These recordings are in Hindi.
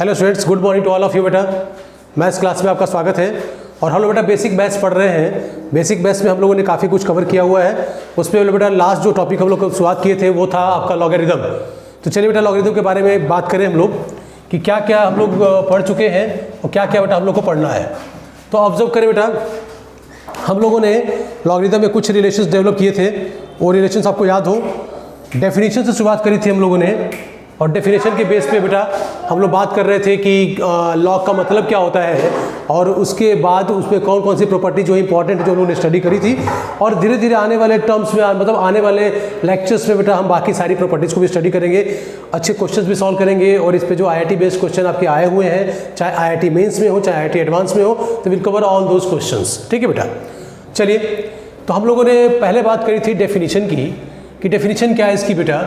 Hello students, good morning to all of you. बेटा मैथ्स क्लास में आपका स्वागत है। और हम लोग बेटा बेसिक मैथ्स पढ़ रहे हैं। बेसिक मैथ्स में हम लोगों ने काफ़ी कुछ कवर किया हुआ है। उसमें बेटा लास्ट जो टॉपिक हम लोग शुरुआत किए थे वो था आपका लॉगरिथम। तो चलिए बेटा लॉगरिथम के बारे में बात करें हम लोग कि क्या क्या हम लोग पढ़ चुके हैं और क्या क्या बेटा हम लोग को पढ़ना है। तो ऑब्जर्व करें बेटा, हम लोगों ने लॉगरिथम में कुछ रिलेशंस डेवलप किए थे। वो रिलेशंस आपको याद हो, डेफिनेशन से शुरुआत करी थी हम लोगों ने। और डेफिनेशन के बेस पे बेटा हम लोग बात कर रहे थे कि लॉग का मतलब क्या होता है और उसके बाद उसमें कौन कौन सी प्रॉपर्टी जो इंपॉर्टेंट जो हम लोगों ने स्टडी करी थी। और धीरे धीरे आने वाले टर्म्स में मतलब आने वाले लेक्चर्स में बेटा हम बाकी सारी प्रॉपर्टीज़ को भी स्टडी करेंगे, अच्छे क्वेश्चंस भी सॉल्व करेंगे। और इस पे जो IIT बेस्ड क्वेश्चन आपके आए हुए हैं, चाहे IIT मेंस में हो चाहे IIT एडवांस में हो, तो will cover all those questions. ठीक है बेटा। चलिए, तो हम लोगों ने पहले बात करी थी डेफिनेशन की कि डेफिनेशन क्या है इसकी बेटा।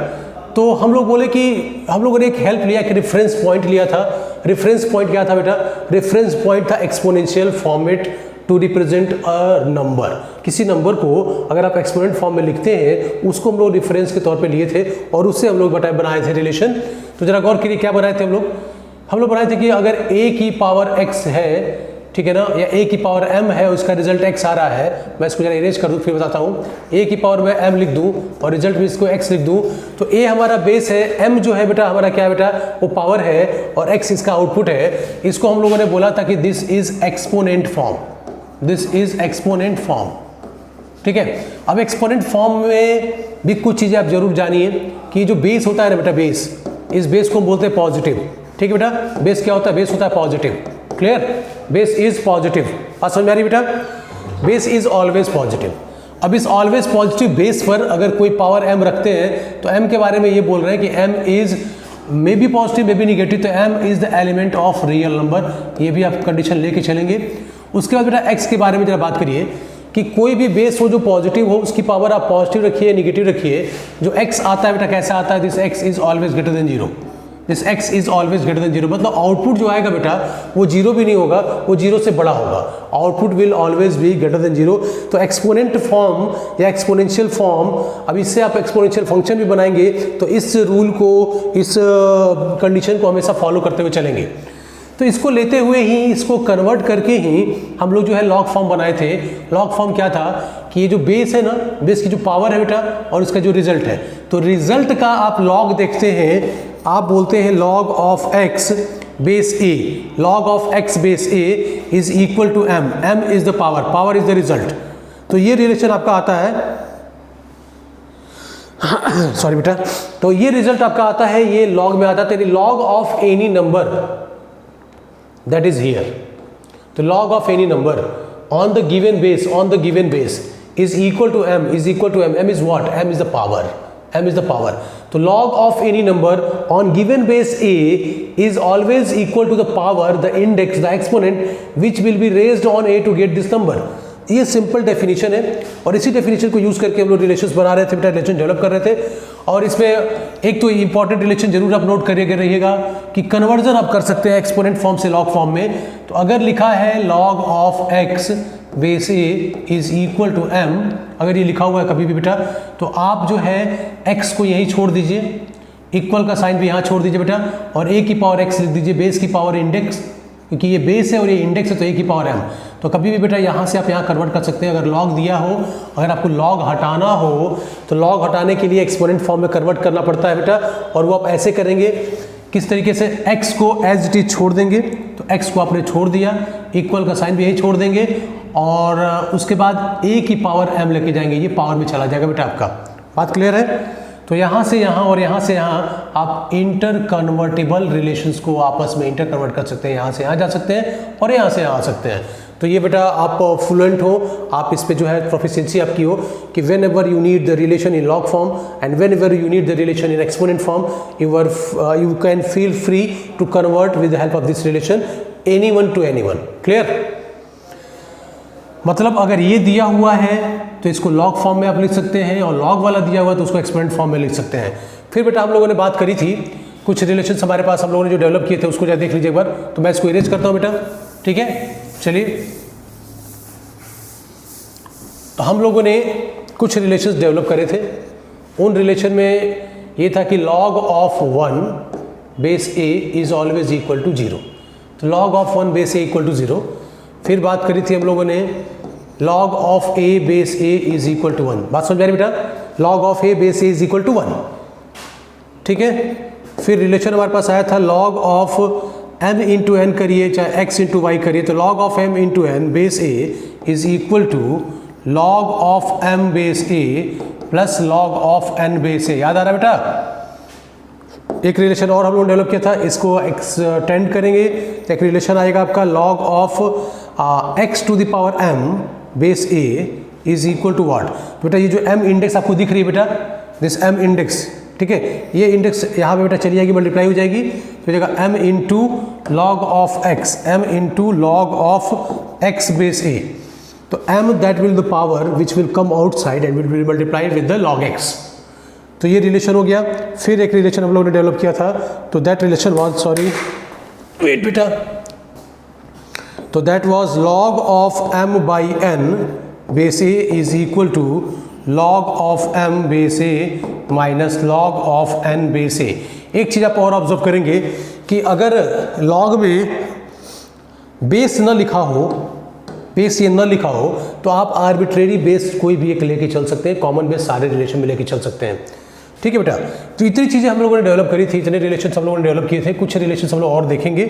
तो हम लोग बोले कि हम लोगों ने एक हेल्प लिया कि रेफरेंस पॉइंट लिया था। रेफरेंस पॉइंट क्या था बेटा? रेफरेंस पॉइंट था exponential format to represent a number. किसी नंबर को अगर आप एक्सपोनेंट फॉर्म में लिखते हैं उसको हम लोग रेफरेंस के तौर पे लिए थे और उससे हम लोग बनाए थे रिलेशन। तो जरा गौर करिए क्या बनाए थे हम लोग बनाए थे कि अगर a की पावर x है, ठीक है ना, या a की पावर m है, उसका रिजल्ट x आ रहा है। मैं इसको जरा इरेज कर दूँ फिर बताता हूँ। a की पावर में m लिख दूँ और रिजल्ट में इसको x लिख दूँ। तो a हमारा बेस है, m जो है बेटा हमारा क्या है बेटा, वो पावर है और x इसका आउटपुट है। इसको हम लोगों ने बोला था कि this is exponent form. This is exponent form. ठीक है। अब एक्सपोनेंट फॉर्म में भी कुछ चीज़ें आप जरूर जानिए कि जो बेस होता है ना बेटा, बेस, इस बेस को हम बोलते हैं पॉजिटिव। ठीक है बेटा। बेस क्या होता है? बेस होता है positive. Clear? Base is positive. बात समझ में आ रही बेटा? Base is always positive. अब इस ऑलवेज पॉजिटिव बेस पर अगर कोई पावर m रखते हैं तो m के बारे में ये बोल रहे हैं कि m is may be positive may be negative. तो m is the element of real number. ये भी आप कंडीशन लेके चलेंगे। उसके बाद बेटा x के बारे में जरा बात करिए कि कोई भी बेस हो जो पॉजिटिव हो उसकी पावर आप पॉजिटिव रखिए निगेटिव रखिए। जो x आता है बेटा कैसा आता है? This x is always greater than zero. This x is always greater than zero. मतलब आउटपुट जो आएगा बेटा वो जीरो भी नहीं होगा, वो जीरो से बड़ा होगा। Output will always B greater than zero. तो एक्सपोनेंट फॉर्म या एक्सपोनेंशियल फॉर्म, अब इससे आप एक्सपोनेंशियल फंक्शन भी बनाएंगे तो इस रूल को, इस कंडीशन को हमेशा फॉलो करते हुए चलेंगे। तो इसको लेते हुए ही, इसको कन्वर्ट करके ही हम लोग जो है लॉग फॉर्म बनाए थे। लॉग फॉर्म क्या था कि ये जो बेस है ना, बेस की जो पावर है बेटा और इसका जो रिजल्ट है, तो रिजल्ट का आप लॉग देखते हैं, आप बोलते हैं log of x base a। log of x base a is equal to m। m is the power, power is the result. तो ये रिलेशन आपका आता है सॉरी बेटा, तो ये रिजल्ट आपका आता है, ये log में आता है। यानी log of any number that is here, तो log of any number on the given base is equal to m, is equal to m। m is what? m is the power, m is the power। तो log of any number on given base a is always equal to the power, the index, the exponent which will be raised on a to get this number। ये सिंपल डेफिनेशन है और इसी डेफिनेशन को यूज करके हम लोग रिलेशंस बना रहे थे बेटा, रिलेशन डेवलप कर रहे थे। और इसमें एक तो इंपॉर्टेंट रिलेशन जरूर आप नोट करिएगा रहिएगा कि कन्वर्जन आप कर सकते हैं एक्सपोनेंट फॉर्म से लॉग फॉर्म में। तो अगर लिखा है log of x base a is equal to m, अगर ये लिखा हुआ है कभी भी बेटा, तो आप जो है x को यहीं छोड़ दीजिए, इक्वल का साइन भी यहाँ छोड़ दीजिए बेटा, और a की पावर x लिख दीजिए, बेस की पावर इंडेक्स, क्योंकि ये बेस है और ये इंडेक्स है तो a की पावर m। तो कभी भी बेटा यहाँ से आप यहाँ कन्वर्ट कर सकते हैं। अगर लॉग दिया हो, अगर आपको लॉग हटाना हो तो लॉग हटाने के लिए एक्सपोनेंट फॉर्म में कन्वर्ट करना पड़ता है बेटा। और वो आप ऐसे करेंगे, किस तरीके से? x को एज इट इज छोड़ देंगे, तो x को आपने छोड़ दिया, इक्वल का साइन भी यही छोड़ देंगे और उसके बाद a की पावर m लेके जाएंगे, ये पावर में चला जाएगा बेटा आपका। बात क्लियर है? तो यहाँ से यहाँ और यहाँ से यहाँ आप इंटर कन्वर्टेबल रिलेशंस को आपस में इंटर कन्वर्ट कर सकते हैं। यहाँ से यहाँ जा सकते हैं और यहाँ से यहाँ आ सकते हैं। तो ये बेटा आप फ्लुएंट हो, आप इस पे जो है प्रोफिशिएंसी आपकी हो कि whenever you need the relation in log form and whenever you need the relation in exponent form, you can feel free to convert with the help of this relation anyone to anyone. Clear? मतलब अगर ये दिया हुआ है तो इसको लॉग फॉर्म में आप लिख सकते हैं और लॉग वाला दिया हुआ है तो उसको एक्सपोनेंट फॉर्म में लिख सकते हैं। फिर बेटा हम लोगों ने बात करी थी कुछ रिलेशंस हमारे पास हम लोगों ने जो डेवलप किए थे, उसको जरा देख लीजिए एक बार। तो मैं इसको इरेज करता हूँ बेटा, ठीक है। चलिए, तो हम लोगों ने कुछ रिलेशंस डेवलप करे थे। उन रिलेशन में ये था कि log of 1 base A is always equal to 0। तो log of 1 base a equal to 0। फिर बात करी थी हम लोगों ने log of A base A is equal to 1। बात समझ आ रही बेटा? log of A base A is equal to 1, ठीक है। फिर रिलेशन हमारे पास आया था log of m into N करिए चाहे x इंटू वाई करिए, तो log of m into N base A is equal to log of m base A plus log of n base A. याद आ रहा है बेटा? एक रिलेशन और हम लोगों ने डेवलप किया था, इसको एक्सटेंड करेंगे तो एक रिलेशन आएगा आपका log of x to the power m base a is equal to what? बेटा ये जो m इंडेक्स आपको दिख रही है बेटा, दिस m इंडेक्स, ठीक है, ये इंडेक्स यहाँ पे बेटा चली जाएगी, मल्टीप्लाई हो जाएगी, तो हो जाएगा m into log of x, m into log of x base a। तो m that will the power which will come outside and will be multiplied with the log x। तो ये रिलेशन हो गया। फिर एक रिलेशन हम लोगों ने डेवलप किया था, तो that relation was, sorry wait बेटा, तो that was log of m by n base a is equal to log of m base a minus log of n base a। एक चीज़ आप और ऑब्जर्व करेंगे कि अगर log में बेस न लिखा हो, बेस ये न लिखा हो, तो आप आर्बिट्रेरी बेस कोई भी एक लेके चल सकते हैं, कॉमन बेस सारे रिलेशन में लेके चल सकते हैं, ठीक है बेटा। तो इतनी चीज़ें हम लोगों ने डेवलप करी थी, इतने रिलेशन हम लोगों ने डेवलप किए थे। कुछ रिलेशन हम लोग और देखेंगे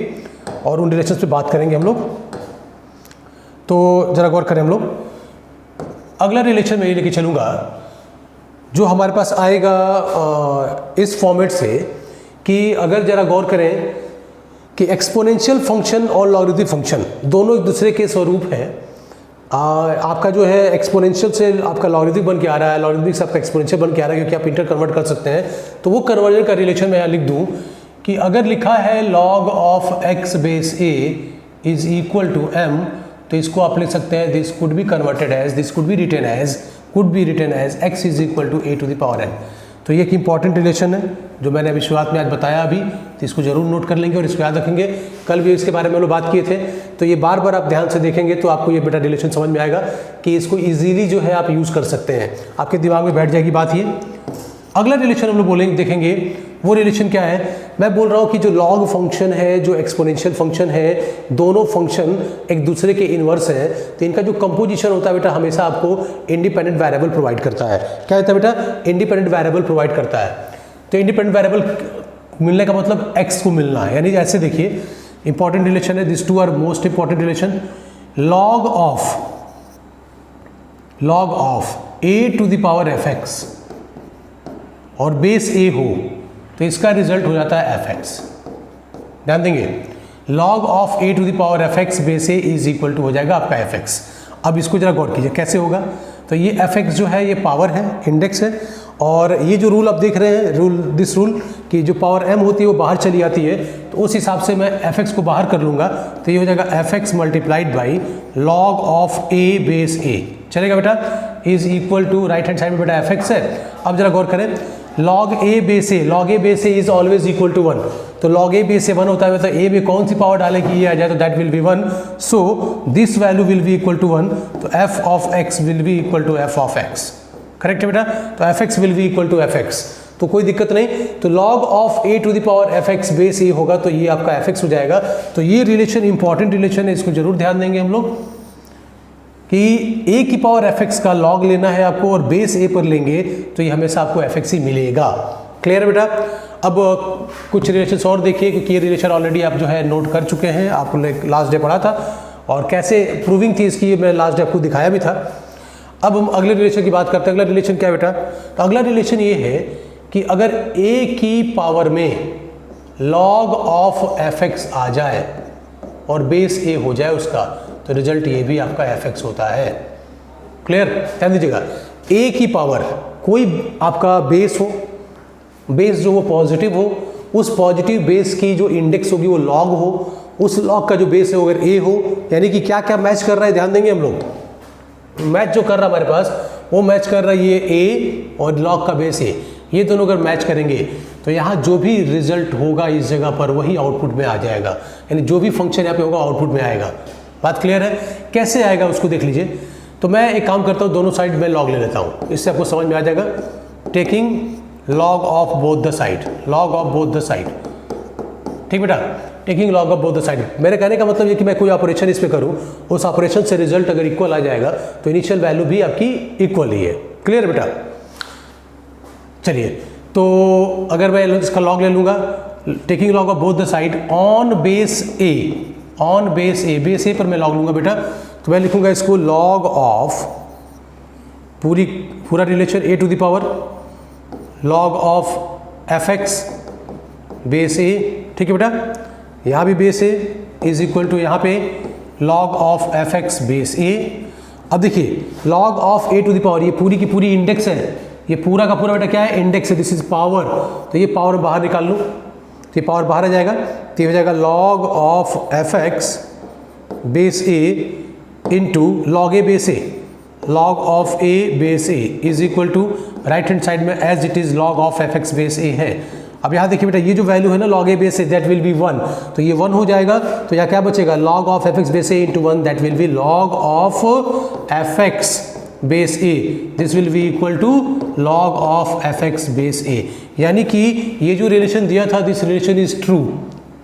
और उन रिलेशन पे बात करेंगे हम लोग। तो ज़रा गौर करें हम लोग। अगला रिलेशन मैं ये लेके चलूँगा जो हमारे पास आएगा इस फॉर्मेट से, कि अगर ज़रा गौर करें कि एक्सपोनेंशियल फंक्शन और लॉगरिथमिक फंक्शन दोनों एक दूसरे के स्वरूप हैं। आपका जो है एक्सपोनेंशियल से आपका लॉगरिथमिक बन के आ रहा है, लॉगरिथमिक से आपका एक्सपोनेंशियल बन के आ रहा है, क्योंकि आप इंटर कन्वर्ट कर सकते हैं। तो वो कन्वर्जन का रिलेशन मैं यहाँ लिख दूँ कि अगर लिखा है log of x base a is equal to m, तो इसको आप लिख सकते हैं this could be converted as, this could be written as x is equal to a to the power n। तो ये एक इंपॉर्टेंट रिलेशन है जो मैंने अभी शुरुआत में आज बताया अभी, तो इसको जरूर नोट कर लेंगे और इसको याद रखेंगे। कल भी इसके बारे में हम लोग बात किए थे, तो ये बार बार आप ध्यान से देखेंगे तो आपको ये बेटा रिलेशन समझ में आएगा कि इसको इजीली जो है आप यूज़ कर सकते हैं, आपके दिमाग में बैठ जाएगी बात ये। अगला रिलेशन हम लोग बोलेंगे, देखेंगे वो रिलेशन क्या है। मैं बोल रहा हूँ कि जो लॉग फंक्शन है, जो एक्सपोनेंशियल फंक्शन है, दोनों फंक्शन एक दूसरे के इन्वर्स हैं, तो इनका जो कंपोजिशन होता है बेटा हमेशा आपको इंडिपेंडेंट वेरिएबल प्रोवाइड करता है। क्या होता है बेटा? इंडिपेंडेंट वेरिएबल प्रोवाइड करता है। तो इंडिपेंडेंट वेरिएबल मिलने का मतलब x को मिलना है, यानी ऐसे देखिए इंपॉर्टेंट रिलेशन है, this two are most important relation. Log of a to the power fx और बेस a हो तो इसका रिजल्ट हो जाता है fx। ध्यान देंगे, log of a to the power fx base a is equal to हो जाएगा आपका fx। अब इसको जरा गौर कीजिए कैसे होगा। तो ये fx जो है ये पावर है, इंडेक्स है, और ये जो रूल आप देख रहे हैं, दिस रूल कि जो पावर m होती है वो बाहर चली जाती है, तो उस हिसाब से मैं fx को बाहर कर लूँगा, तो ये हो जाएगा fx multiplied by log of a base a। चलेगा बेटा? Is equal to right hand side में बेटा fx है। अब जरा गौर करें, log a base a is always equal to 1, तो log a बेस a 1 होता है, तो a में कौन सी पावर डाले कि ये आ जाए, तो that will be 1, so this value will be equal to 1, तो f of x will be equal to f of x। Correct है बेटा? तो fx will be equal to fx, तो कोई दिक्कत नहीं। तो log of a to the power fx base a होगा, तो ये आपका fx हो जाएगा। तो ये रिलेशन इंपॉर्टेंट रिलेशन है, इसको जरूर ध्यान देंगे हम लोग कि a की पावर fx का log लेना है आपको और बेस a पर लेंगे तो ये हमेशा आपको fx ही मिलेगा। क्लियर है बेटा? अब कुछ रिलेशन और देखिए, क्योंकि ये रिलेशन ऑलरेडी आप जो है नोट कर चुके हैं, आपने लास्ट डे पढ़ा था और कैसे प्रूविंग थी इसकी मैं लास्ट डे आपको दिखाया भी था। अब हम अगले रिलेशन की बात करते हैं। अगला रिलेशन क्या है बेटा? तो अगला रिलेशन ये है कि अगर a की पावर में log ऑफ fx आ जाए और बेस a हो जाए उसका, तो रिजल्ट ये भी आपका fx होता है। क्लियर? ध्यान दीजिएगा, a की पावर कोई आपका बेस हो, बेस जो वो पॉजिटिव हो, उस पॉजिटिव बेस की जो इंडेक्स होगी वो log हो, उस log का जो बेस है वो अगर a हो, यानी कि क्या क्या मैच कर रहा है ध्यान देंगे हम लोग। मैच जो कर रहा है हमारे पास वो मैच कर रहा है ये a और log का बेस a, ये दोनों अगर मैच करेंगे तो यहाँ जो भी रिजल्ट होगा इस जगह पर वही आउटपुट में आ जाएगा, यानी जो भी फंक्शन यहाँ पे होगा आउटपुट में आएगा। बात क्लियर है? कैसे आएगा उसको देख लीजिए। तो मैं एक काम करता हूँ, दोनों साइड में log ले लेता हूँ, इससे आपको समझ में आ जाएगा। Taking log of both the side, log of both the side, ठीक बेटा, taking log of both the side. मेरे कहने का मतलब ये कि मैं कोई ऑपरेशन इस पे करूं, उस ऑपरेशन से रिजल्ट अगर इक्वल आ जाएगा तो इनिशियल वैल्यू भी आपकी इक्वल ही है। क्लियर बेटा? चलिए, तो अगर मैं इसका लॉग ले लूँगा, taking log of both the side on base A, on base A, base A पर मैं लॉग लूँगा बेटा, तो मैं लिखूँगा इसको लॉग ऑफ पूरा relation A to the power log of F X base A. ठीक है बेटा, यहाँ भी base A is equal to यहाँ पे log of F X base A. अब देखिए log of A to the power, ये पूरी की पूरी इंडेक्स है, ये पूरा का पूरा बेटा क्या है, इंडेक्स है, दिस इज पावर। तो ये पावर बाहर निकाल लूँ तो ये पावर बाहर आ जाएगा, तो ये हो जाएगा log of F X base A into log A base A, log of A base A is equal to right hand side में as it is log of F X base A है। अब यहाँ देखिए बेटा, ये जो वैल्यू है ना log A base A, that will be 1, तो ये 1 हो जाएगा, तो यहाँ क्या बचेगा, log of F X base A into 1, that will be log of F X base A, this will be equal to log of F X base A. यानी कि ये जो रिलेशन दिया था, दिस रिलेशन इज ट्रू,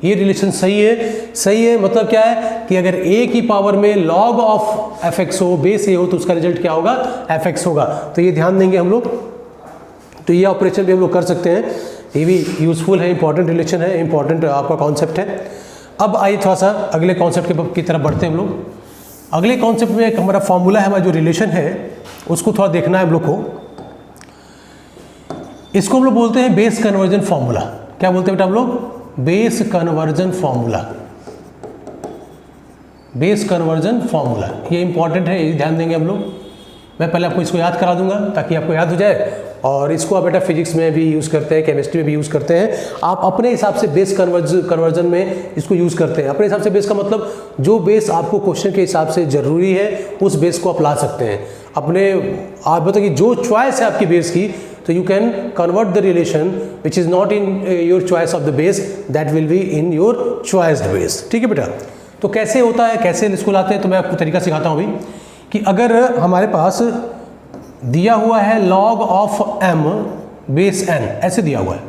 ये रिलेशन सही है। सही है मतलब क्या है कि अगर a की पावर में log ऑफ एफ एक्स हो, बेस ए हो, तो उसका रिजल्ट क्या होगा, एफ एक्स होगा। तो ये ध्यान देंगे हम लोग, तो ये ऑपरेशन भी हम लोग कर सकते हैं, ये भी यूजफुल है, इंपॉर्टेंट रिलेशन है, इंपॉर्टेंट आपका कॉन्सेप्ट है। अब आइए थोड़ा सा अगले कॉन्सेप्ट की तरफ बढ़ते हैं हम लोग। अगले कॉन्सेप्ट में एक हमारा फॉर्मूला है, हमारा जो रिलेशन है उसको थोड़ा देखना है हम लोग को। इसको हम लोग बोलते हैं बेस कन्वर्जन फॉर्मूला। क्या बोलते हैं बेटा हम लोग, base conversion formula, base conversion formula, ये इंपॉर्टेंट है, ये ध्यान देंगे हम लोग। मैं पहले आपको इसको याद करा दूंगा ताकि आपको याद हो जाए, और इसको आप बेटा फिजिक्स में भी यूज़ करते हैं, केमिस्ट्री में भी यूज़ करते हैं, आप अपने हिसाब से बेस कन्वर्जन में इसको यूज़ करते हैं। अपने हिसाब से बेस का मतलब जो बेस आपको क्वेश्चन के हिसाब से ज़रूरी है उस बेस को आप ला सकते हैं अपने। आप बताइए जो चॉइस है आपकी बेस की, तो you can convert the relation which is not in your choice of the base, that will be in your choiced base। ठीक है बेटा, तो कैसे होता है, कैसे इसको लाते हैं, तो मैं आपको तरीका सिखाता हूँ अभी कि अगर हमारे पास दिया हुआ है log of m base n, ऐसे दिया हुआ है,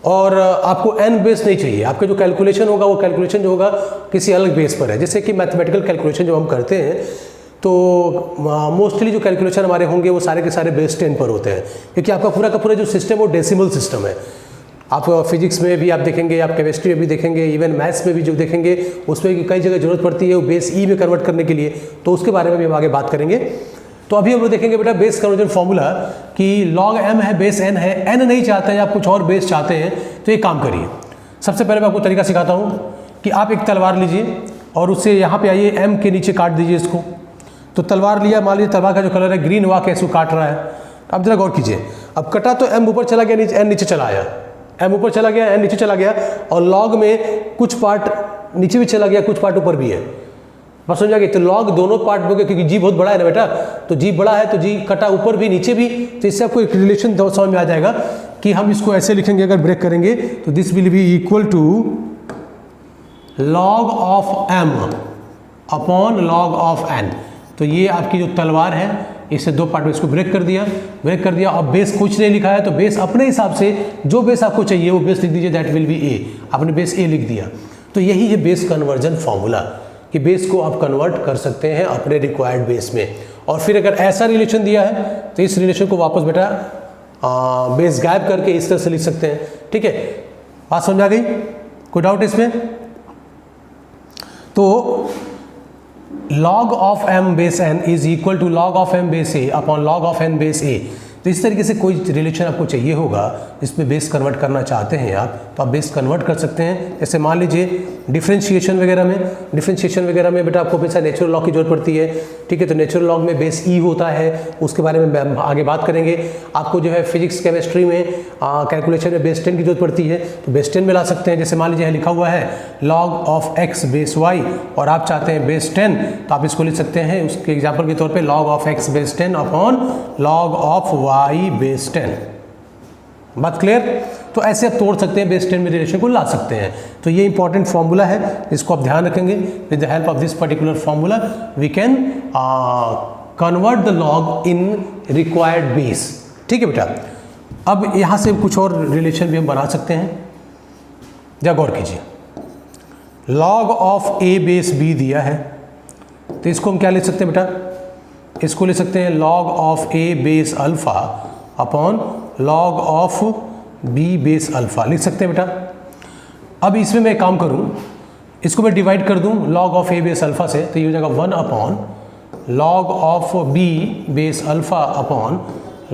और आपको n बेस नहीं चाहिए, आपका जो कैलकुलेशन होगा वो कैलकुलेशन जो होगा किसी अलग बेस पर है। जैसे कि मैथमेटिकल कैलकुलेशन जो हम करते हैं, तो मोस्टली जो कैलकुलेशन हमारे होंगे वो सारे के सारे बेस 10 पर होते हैं, क्योंकि आपका पूरा का पूरा जो सिस्टम वो डेसिमल सिस्टम है। आप फिजिक्स में भी आप देखेंगे, आप केमिस्ट्री में भी देखेंगे, इवन मैथ्स में भी जो देखेंगे उसमें कई जगह जरूरत पड़ती है वो बेस ई में कन्वर्ट करने के लिए, तो उसके बारे में भी हम आगे बात करेंगे। तो अभी हम लोग देखेंगे बेटा बेस कन्वर्जन फॉर्मूला कि लॉग m है, बेस n है, n नहीं चाहते हैं, आप कुछ और बेस चाहते हैं, तो एक काम करिए। सबसे पहले मैं आपको तरीका सिखाता हूँ कि आप एक तलवार लीजिए और उससे यहाँ पे आइए, m के नीचे काट दीजिए इसको। तो तलवार लिया, मान लीजिए तलवार का जो कलर है ग्रीन हुआ, कैसे काट रहा है, अब जरा गौर कीजिए। अब कटा तो m ऊपर चला गया, नीचे n नीचे चला आया, m ऊपर चला गया, n नीचे चला गया, और लॉग में कुछ पार्ट नीचे भी चला गया, कुछ पार्ट ऊपर भी है। बस समझ गए, तो लॉग दोनों पार्ट हो गए, क्योंकि जी बहुत बड़ा है ना बेटा, तो जी बड़ा है तो जी कटा ऊपर भी नीचे भी, तो इससे आपको एक रिलेशन समझ में आ जाएगा कि हम इसको ऐसे लिखेंगे, अगर ब्रेक करेंगे तो this will be equal to log of m upon log of n। तो ये आपकी जो तलवार है, इससे दो पार्ट में इसको ब्रेक कर दिया। अब बेस कुछ नहीं लिखा है, तो बेस अपने हिसाब से जो बेस आपको चाहिए वो बेस लिख दीजिए, दैट विल बी ए। आपने बेस ए लिख दिया, तो यही है बेस कन्वर्जन फॉर्मूला कि बेस को आप कन्वर्ट कर सकते हैं अपने रिक्वायर्ड बेस में। और फिर अगर ऐसा रिलेशन दिया है तो इस रिलेशन को वापस बेटा बेस गायब करके इस तरह से लिख सकते हैं। ठीक है, बात समझ आ गई, कोई डाउट इसमें? तो log of m base n is equal to log of m base a upon log of n base a। तो इस तरीके से कोई रिलेशन आपको चाहिए होगा जिसमें बेस कन्वर्ट करना चाहते हैं आप, तो आप बेस कन्वर्ट कर सकते हैं। जैसे मान लीजिए डिफरेंशिएशन वगैरह में बेटा आपको हमेशा नेचुरल लॉग की जरूरत पड़ती है। ठीक है, तो नेचुरल लॉग में बेस ई होता है, उसके बारे में हम आगे बात करेंगे। आपको जो है फिजिक्स केमिस्ट्री में कैलकुलेशन में बेस 10 की जरूरत पड़ती है, तो बेस 10 में ला सकते हैं। जैसे मान लीजिए लिखा हुआ है log of x base y, और आप चाहते हैं बेस 10, तो आप इसको लिख सकते हैं उसके एग्जाम्पल के तौर पर log of x base 10 upon log of y base 10। बात क्लियर? तो ऐसे आप तोड़ सकते हैं, बेस 10 में रिलेशन को ला सकते हैं। तो ये इंपॉर्टेंट फॉर्मूला है, इसको आप ध्यान रखेंगे। With the help of this particular formula we can convert the log in required base. ठीक है बेटा, अब यहाँ से कुछ और रिलेशन भी हम बना सकते हैं। जरा गौर कीजिए, log of a base b दिया है, तो इसको हम क्या लिख सकते हैं बेटा, इसको लिख सकते हैं log of a base alpha upon log of b base alpha, लिख सकते हैं बेटा। अब इसमें मैं काम करूं, इसको मैं डिवाइड कर दूं log of a base alpha से, तो ये हो जाएगा 1 upon log of b base alpha upon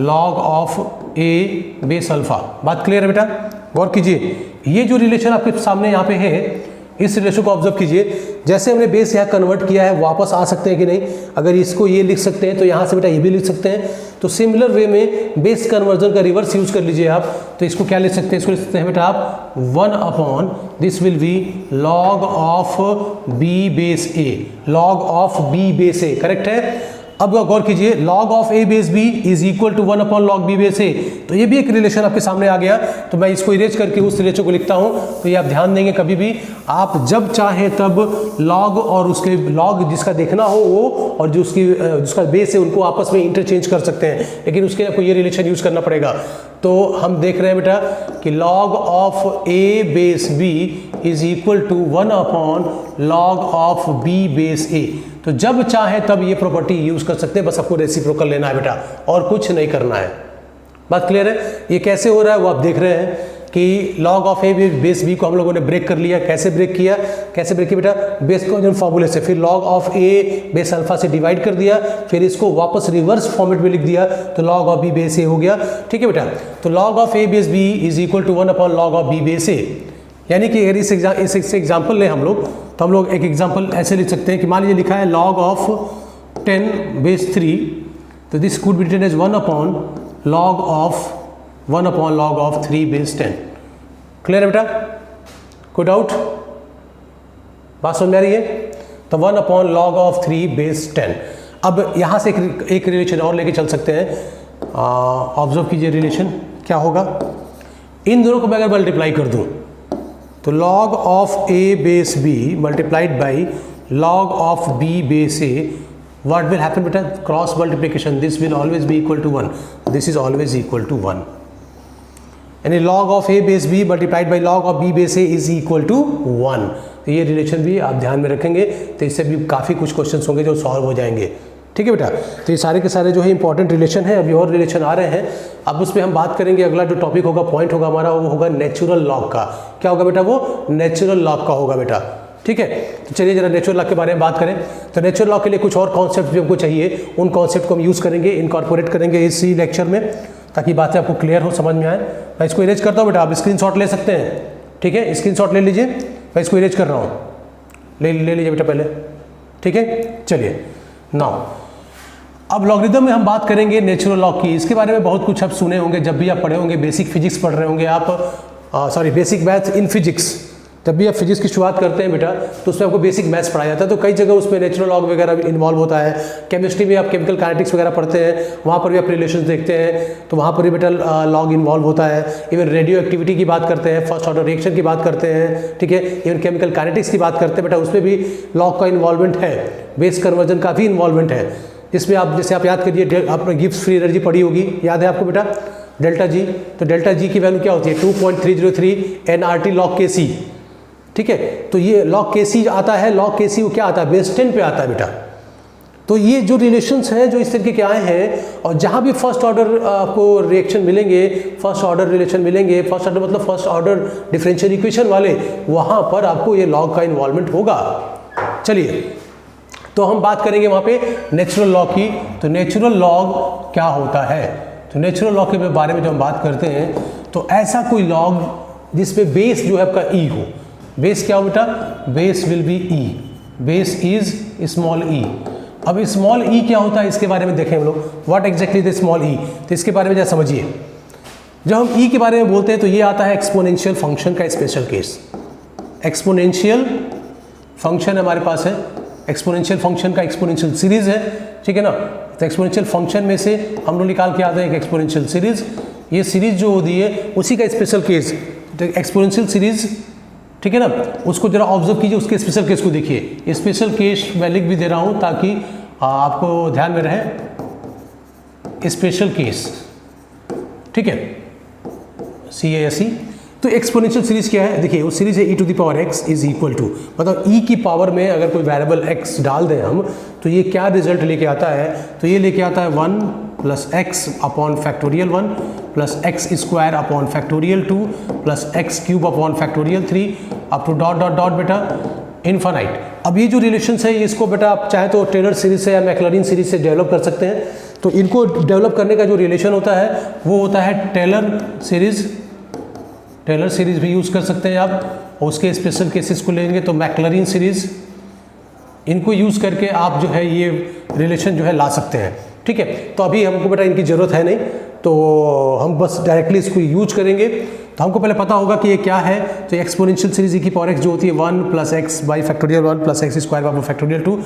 log of a base alpha. बात क्लियर है बेटा? गौर कीजिए, ये जो रिलेशन आपके सामने यहाँ पे है, इस रिलेशन को ऑब्जर्व कीजिए। जैसे हमने बेस यहाँ कन्वर्ट किया है, वापस आ सकते हैं कि नहीं, अगर इसको ये लिख सकते हैं तो यहाँ से बेटा ये भी लिख सकते हैं। तो सिमिलर वे में बेस कन्वर्जन का रिवर्स यूज कर लीजिए आप, तो इसको क्या लिख सकते हैं, इसको लिख सकते हैं बेटा आप 1 upon this will be log of b base a, log of b base a, correct है। अब गौर कीजिए, log of a base b is equal to 1 upon log b base a, तो ये भी एक रिलेशन आपके सामने आ गया। तो मैं इसको इरेज करके उस रिलेशन को लिखता हूँ। तो ये आप ध्यान देंगे, कभी भी आप जब चाहे तब log और उसके log जिसका देखना हो वो और जो उसकी जिसका बेस है उनको आपस में इंटरचेंज कर सकते हैं, लेकिन उसके लिए आपको ये रिलेशन यूज करना पड़ेगा। तो हम देख रहे हैं बेटा कि log of a base b is equal to 1 upon log of b base a। तो जब चाहे तब ये प्रॉपर्टी यूज कर सकते हैं, बस आपको रेसिप्रोकल लेना है बेटा, और कुछ नहीं करना है। बात क्लियर है? ये कैसे हो रहा है वो आप देख रहे हैं कि log of a base b को हम लोगों ने ब्रेक कर लिया। कैसे ब्रेक किया, कैसे ब्रेक किया बेटा, बेस कन्वर्जन फॉर्मूले से, फिर log of a base alpha से डिवाइड कर दिया, फिर इसको वापस रिवर्स फॉर्मेट में लिख दिया, तो log of b base a हो गया। ठीक है बेटा, तो log of a base b is equal to 1 upon log of b base a। यानी कि अगर इस एग्जाम्पल लें हम लोग, तो हम लोग एक एग्जाम्पल ऐसे लिख सकते हैं कि मान लीजिए लिखा है log ऑफ 10 बेस 3, तो this could be written as 1 upon log of 3 base 10। Clear है बेटा? कोई डाउट? बात समझ में आ रही है? तो 1 अपॉन log ऑफ 3 बेस 10। अब यहाँ से एक रिलेशन और लेके चल सकते हैं। ऑब्जर्व कीजिए, रिलेशन क्या होगा, इन दोनों को मैं अगर मल्टीप्लाई कर दूँ तो log of a base b multiplied by log of b base a, what will happen बेटा, cross multiplication, this will always be equal to 1, this is always equal to 1, यानी log of a base b multiplied by log of b base a is equal to 1। तो ये रिलेशन भी आप ध्यान में रखेंगे, तो इससे भी काफ़ी कुछ क्वेश्चंस होंगे जो सॉल्व हो जाएंगे। ठीक है बेटा, तो ये सारे के सारे जो है इंपॉर्टेंट रिलेशन है। अभी और रिलेशन आ रहे हैं, अब उसमें हम बात करेंगे। अगला जो टॉपिक होगा, पॉइंट होगा हमारा, वो होगा नेचुरल लॉग का। क्या होगा बेटा? वो नेचुरल लॉग का होगा बेटा। ठीक है, तो चलिए जरा नेचुरल लॉग के बारे में बात करें। तो नेचुरल लॉग के लिए कुछ और कॉन्सेप्ट भी हमको चाहिए, उन कॉन्सेप्ट को हम यूज़ करेंगे, इनकॉर्पोरेट करेंगे इसी लेक्चर में, ताकि बातें आपको क्लियर हो, समझ में आए। मैं इसको इरेज करता हूँ बेटा, आप स्क्रीनशॉट ले सकते हैं। ठीक है, स्क्रीनशॉट ले लीजिए, मैं इसको इरेज कर रहा हूँ, ले लीजिए बेटा पहले। ठीक है, चलिए नाउ अब लॉगरिदम में हम बात करेंगे नेचुरल लॉग की। इसके बारे में बहुत कुछ आप सुने होंगे, जब भी आप पढ़े होंगे, बेसिक फिजिक्स पढ़ रहे होंगे आप, बेसिक मैथ्स इन फिजिक्स। जब भी आप फिजिक्स की शुरुआत करते हैं बेटा, तो उसमें आपको बेसिक मैथ्स पढ़ाया जाता है। तो कई जगह उसमें नेचुरल लॉग वगैरह इन्वॉल्व होता है। केमिस्ट्री में आप केमिकल काइनेटिक्स वगैरह पढ़ते हैं, वहाँ पर भी आप रिलेशन देखते हैं, तो वहाँ पर भी बेटा लॉग इन्वॉल्व होता है। इवन रेडियो एक्टिविटी की बात करते हैं, फर्स्ट ऑर्डर रिएक्शन की बात करते हैं। ठीक है, इवन केमिकल काइनेटिक्स की बात करते हैं बेटा, उसमें भी लॉग का इन्वॉल्वमेंट है, बेस कन्वर्जन का भी इन्वॉल्वमेंट है। इसमें आप जैसे आप याद करिए, आपने गिब्स फ्री एनर्जी पढ़ी होगी, याद है आपको बेटा, डेल्टा जी। तो डेल्टा जी की वैल्यू क्या होती है? 2.303 nRT log Kc। ठीक है, तो ये log Kc आता है, log Kc वो क्या आता है? बेस 10 पे आता है बेटा। तो ये जो रिलेशंस हैं जो इस तरीके के आए हैं, और जहाँ भी फर्स्ट ऑर्डर आपको रिएक्शन मिलेंगे, फर्स्ट ऑर्डर रिलेशन मिलेंगे, फर्स्ट ऑर्डर मतलब फर्स्ट ऑर्डर डिफरेंशियल इक्वेशन वाले, वहाँ पर आपको ये लॉग का इन्वॉल्वमेंट होगा। चलिए, तो हम बात करेंगे वहाँ पे नेचुरल लॉग की। तो नेचुरल लॉग क्या होता है? तो नेचुरल लॉग के बारे में जब हम बात करते हैं, तो ऐसा कोई लॉग जिसमें बेस जो है आपका ई हो। बेस क्या हो बेटा? Base will be E, base is small E. अब स्मॉल ई क्या होता है, इसके बारे में देखें हम लोग, व्हाट एग्जैक्टली द स्मॉल ई। तो इसके बारे में जरा समझिए। जब हम ई के बारे में बोलते हैं, तो ये आता है एक्सपोनेंशियल फंक्शन का स्पेशल केस। एक्सपोनेंशियल फंक्शन हमारे पास है, एक्सपोनेंशियल फंक्शन का एक्सपोनेंशियल सीरीज है। ठीक है ना, तो एक्सपोनेंशियल फंक्शन में से हम लोग निकाल के आते हैं एक एक्सपोनेंशियल सीरीज। ये सीरीज जो होती है उसी का स्पेशल केस, तो एक्सपोनेंशियल सीरीज। ठीक है ना, उसको जरा ऑब्जर्व कीजिए, उसके स्पेशल केस को देखिए। स्पेशल केस मैं लिख भी दे रहा हूँ ताकि आपको ध्यान में रहे। स्पेशल केस, ठीक है, CASE। तो एक्सपोनेंशियल सीरीज क्या है, देखिए वो सीरीज है e to the power x is equal to, मतलब e की पावर में अगर कोई वेरिएबल x डाल दें हम तो ये क्या रिजल्ट लेके आता है, तो ये लेके आता है 1 plus x upon factorial 1 plus x square upon factorial 2 plus x cube upon factorial 3 up to dot dot dot बेटा इनफाइनाइट। अब ये जो रिलेशंस है इसको बेटा आप चाहे तो टेलर सीरीज से या मैक्लॉरिन सीरीज से डेवलप कर सकते हैं। तो इनको डेवलप करने का जो रिलेशन होता है वो होता है टेलर सीरीज भी यूज़ कर सकते हैं आप, और उसके स्पेशल केसेस को लेंगे तो मैक्लॉरिन सीरीज, इनको यूज़ करके आप जो है ये रिलेशन जो है ला सकते हैं। ठीक है, तो अभी हमको बेटा इनकी ज़रूरत है नहीं, तो हम बस डायरेक्टली इसको यूज करेंगे। तो हमको पहले पता होगा कि ये क्या है, तो एक्सपोनेंशियल सीरीज e की पावर x जो होती है 1 plus x by factorial 1 plus x square by factorial 2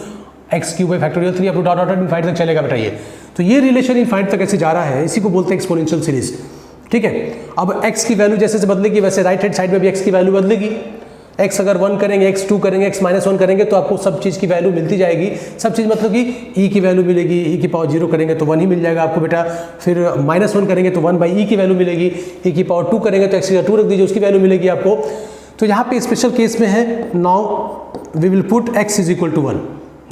x cube by factorial 3 up to dot dot infinite तक चलेगा बेटा ये। तो ये रिलेशन इनफाइनाइट तक ऐसे जा रहा है, इसी को बोलते हैं एक्सपोनेंशियल सीरीज। ठीक है, अब x की वैल्यू जैसे बदलेगी वैसे राइट हैंड साइड में भी x की वैल्यू बदलेगी। x अगर 1 करेंगे, x 2 करेंगे, x -1 करेंगे तो आपको सब चीज़ की वैल्यू मिलती जाएगी। सब चीज़ मतलब कि e की वैल्यू मिलेगी, e की पावर 0 करेंगे तो 1 ही मिल जाएगा आपको बेटा। फिर -1 करेंगे तो 1 बाई e की वैल्यू मिलेगी, e की पावर 2 करेंगे तो x की 2 रख दीजिए, उसकी वैल्यू मिलेगी आपको। तो यहाँ पे स्पेशल केस में है now we will put x is equal to 1,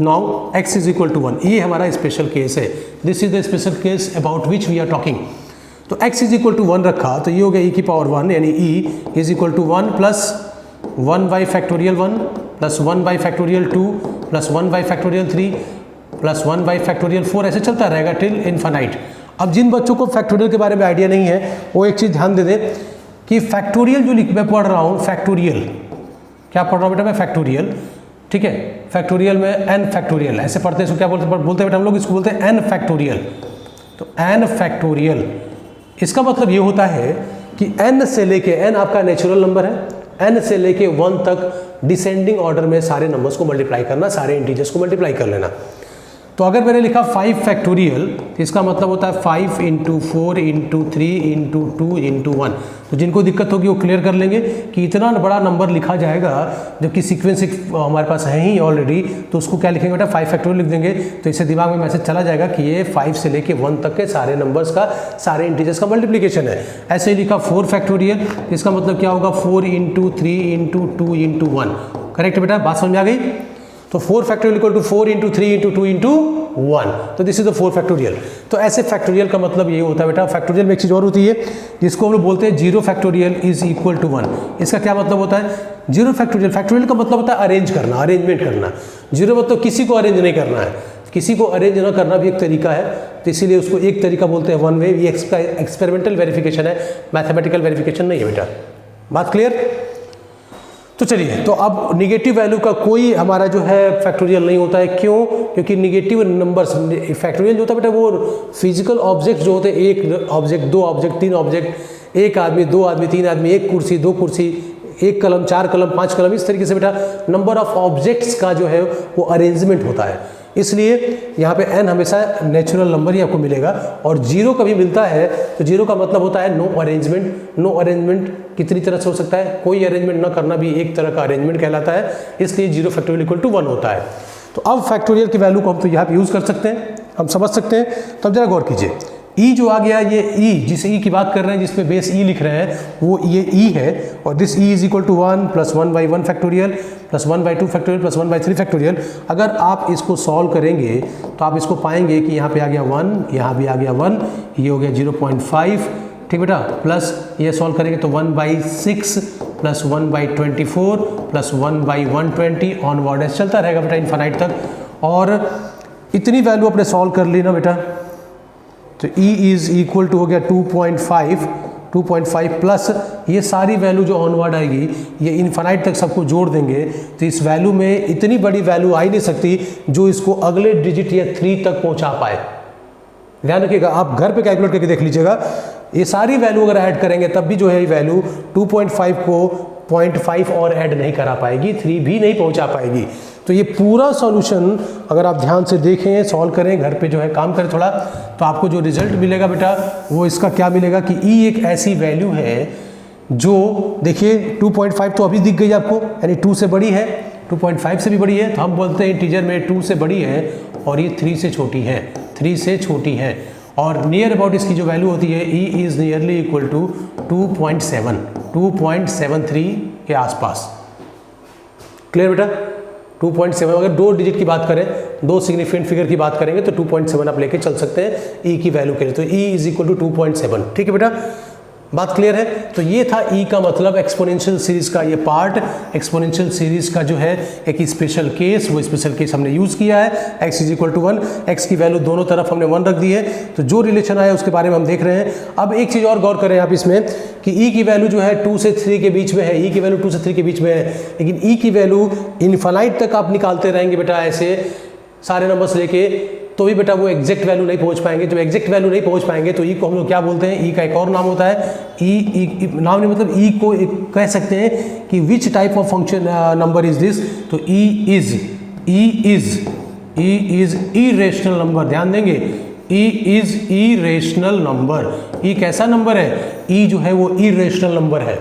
now x is equal to 1, ये हमारा स्पेशल केस है। This is the special case about which we are talking. तो x इज इक्वल टू 1 रखा तो ये हो गया e की पावर 1 यानी e is equal to 1 plus 1 by factorial 1 plus 1 by factorial 2 plus 1 by factorial 3 plus 1 by factorial 4, ऐसे चलता रहेगा टिल इनफाइनाइट। अब जिन बच्चों को फैक्टोरियल के बारे में आइडिया नहीं है वो एक चीज़ ध्यान दे दें कि फैक्टोरियल जो मैं पढ़ रहा हूँ, फैक्टोरियल क्या पढ़ रहा हूँ बेटा मैं, फैक्टोरियल। ठीक है, फैक्टोरियल में n फैक्टोरियल ऐसे पढ़ते हैं, इसको क्या बोलते हैं बेटा हम लोग, इसको बोलते हैं n फैक्टोरियल। तो n फैक्टोरियल इसका मतलब ये होता है कि n से लेके, n आपका नेचुरल नंबर है, n से लेके 1 तक डिसेंडिंग ऑर्डर में सारे नंबर्स को मल्टीप्लाई करना, सारे इंटीजर्स को मल्टीप्लाई कर लेना। तो अगर मैंने लिखा 5 फैक्टोरियल तो इसका मतलब होता है 5 इंटू 4 इंटू 3 इंटू 2 इंटू 1। तो जिनको दिक्कत होगी वो क्लियर कर लेंगे कि इतना बड़ा नंबर लिखा जाएगा जबकि सीक्वेंस हमारे पास है ही ऑलरेडी, तो उसको क्या लिखेंगे बेटा 5 फैक्टोरियल लिख देंगे। तो इससे दिमाग में मैसेज चला जाएगा कि ये 5 से लेके 1 तक के सारे नंबर्स का, सारे इंटीजर्स का मल्टीप्लीकेशन है। ऐसे ही लिखा 4 फैक्टोरियल, इसका मतलब क्या होगा 4 इंटू 3 इंटू 2 इंटू 1। करेक्ट बेटा, बात समझ में आ गई। तो 4 factorial equal to 4 into 3 into 2 into 1, तो दिस इज द 4 फैक्टोरियल। तो ऐसे फैक्टोरियल का मतलब ये होता है बेटा। फैक्टोरियल में एक चीज़ और होती है जिसको हम लोग बोलते हैं 0 फैक्टोरियल इज इक्वल टू 1। इसका क्या मतलब होता है 0 फैक्टोरियल, फैक्टोरियल का मतलब होता है अरेंज करना, अरेंजमेंट करना। 0 मतलब किसी को अरेंज नहीं करना है, किसी को अरेंज ना करना भी एक तरीका है, तो इसीलिए उसको एक तरीका बोलते हैं 1 वे। ये एक्सपेरिमेंटल वेरिफिकेशन है, मैथमेटिकल वेरिफिकेशन नहीं है बेटा। बात क्लियर। तो चलिए, तो अब निगेटिव वैल्यू का कोई हमारा जो है फैक्टोरियल नहीं होता है। क्यों? क्योंकि निगेटिव नंबर्स, फैक्टोरियल जो होता है बेटा वो फिजिकल ऑब्जेक्ट जो होते हैं, एक ऑब्जेक्ट, 2 ऑब्जेक्ट, 3 ऑब्जेक्ट, एक आदमी, 2 आदमी, 3 आदमी, एक कुर्सी, 2 कुर्सी, 1 कलम, 4 कलम, 5 कलम, इस तरीके से बेटा नंबर ऑफ ऑब्जेक्ट्स का जो है वो अरेंजमेंट होता है। इसलिए यहाँ पे n हमेशा नेचुरल नंबर ही आपको मिलेगा, और 0 कभी मिलता है तो 0 का मतलब होता है नो अरेंजमेंट। नो अरेंजमेंट कितनी तरह से हो सकता है, कोई अरेंजमेंट ना करना भी एक तरह का अरेंजमेंट कहलाता है, इसलिए 0 फैक्टोरियल इक्वल टू 1 होता है। तो अब फैक्टोरियल की वैल्यू को हम तो यहाँ पे यूज़ कर सकते हैं, हम समझ सकते हैं। तो अब जरा गौर कीजिए, ई जो आ गया, ये ई जिस ई की बात कर रहे हैं, जिसपे बेस ई लिख रहे हैं, वो ये ई है, और this e is equal to 1 plus 1 by 1 factorial plus 1 by 2 factorial plus 1 by 3 factorial. अगर आप इसको सॉल्व करेंगे तो आप इसको पाएंगे कि यहाँ पे आ गया 1, यहाँ भी आ गया 1, ये हो गया 0.5, ठीक बेटा, प्लस ये सॉल्व करेंगे तो 1 by 6 plus 1 by 24 plus 1 by 120 onward ऐसे चलता रहेगा बेटा इनफाइनाइट तक। और इतनी वैल्यू आपने सॉल्व कर ली ना बेटा, तो E इज इक्वल टू हो गया 2.5 प्लस ये सारी वैल्यू जो ऑनवर्ड आएगी ये इनफाइनाइट तक सबको जोड़ देंगे, तो इस वैल्यू में इतनी बड़ी वैल्यू आ ही नहीं सकती जो इसको अगले डिजिट या 3 तक पहुंचा पाए। ध्यान रखिएगा, आप घर पे कैलकुलेट करके देख लीजिएगा, ये सारी वैल्यू अगर ऐड करेंगे तब भी जो है ये वैल्यू 2.5 को 0.5 और ऐड नहीं करा पाएगी, 3 भी नहीं पहुंचा पाएगी। तो ये पूरा सॉल्यूशन अगर आप ध्यान से देखें, सॉल्व करें, घर पे जो है काम करें थोड़ा, तो आपको जो रिजल्ट मिलेगा बेटा वो इसका क्या मिलेगा कि ई एक ऐसी वैल्यू है जो, देखिए 2.5 तो अभी दिख गई आपको, यानी 2 से बड़ी है, 2.5 से भी बड़ी है, तो हम बोलते हैं इंटीजर में 2 से बड़ी है और ये 3 से छोटी है, 3 से छोटी है। और नियर अबाउट इसकी जो वैल्यू होती है ई इज़ नियरली इक्वल टू 2.73 के आसपास। क्लियर बेटा? 2.7, अगर 2 डिजिट की बात करें, 2 सिग्निफिकेंट फिगर की बात करेंगे तो 2.7 आप लेके चल सकते हैं ई की वैल्यू के लिए। तो ई इज इक्वल टू 2.7। ठीक है बेटा, बात क्लियर है? तो ये था ई का मतलब एक्सपोनेंशियल सीरीज का ये पार्ट। एक्सपोनेंशियल सीरीज का जो है एक स्पेशल केस, वो स्पेशल केस हमने यूज़ किया है। x is equal to 1, x की वैल्यू दोनों तरफ हमने 1 रख दी है। तो जो रिलेशन आया उसके बारे में हम देख रहे हैं। अब एक चीज़ और गौर करें आप इसमें कि e की वैल्यू जो है 2 से 3 के बीच में है, e की वैल्यू 2 से 3 के बीच में है, लेकिन e की वैल्यू इनफाइनाइट तक आप निकालते रहेंगे बेटा ऐसे सारे नंबर्स लेके, तो भी बेटा वो एग्जैक्ट वैल्यू नहीं पहुंच पाएंगे। जब एग्जैक्ट वैल्यू नहीं पहुंच पाएंगे तो ई को हम लोग क्या बोलते हैं? ई का एक और नाम होता है ई नाम नहीं, मतलब ई को कह सकते हैं कि which type of function number is this. तो ई इज इरेशनल नंबर। ध्यान देंगे, ई इज इरेशनल नंबर। ई कैसा नंबर है? ई जो है वो इरेशनल नंबर है।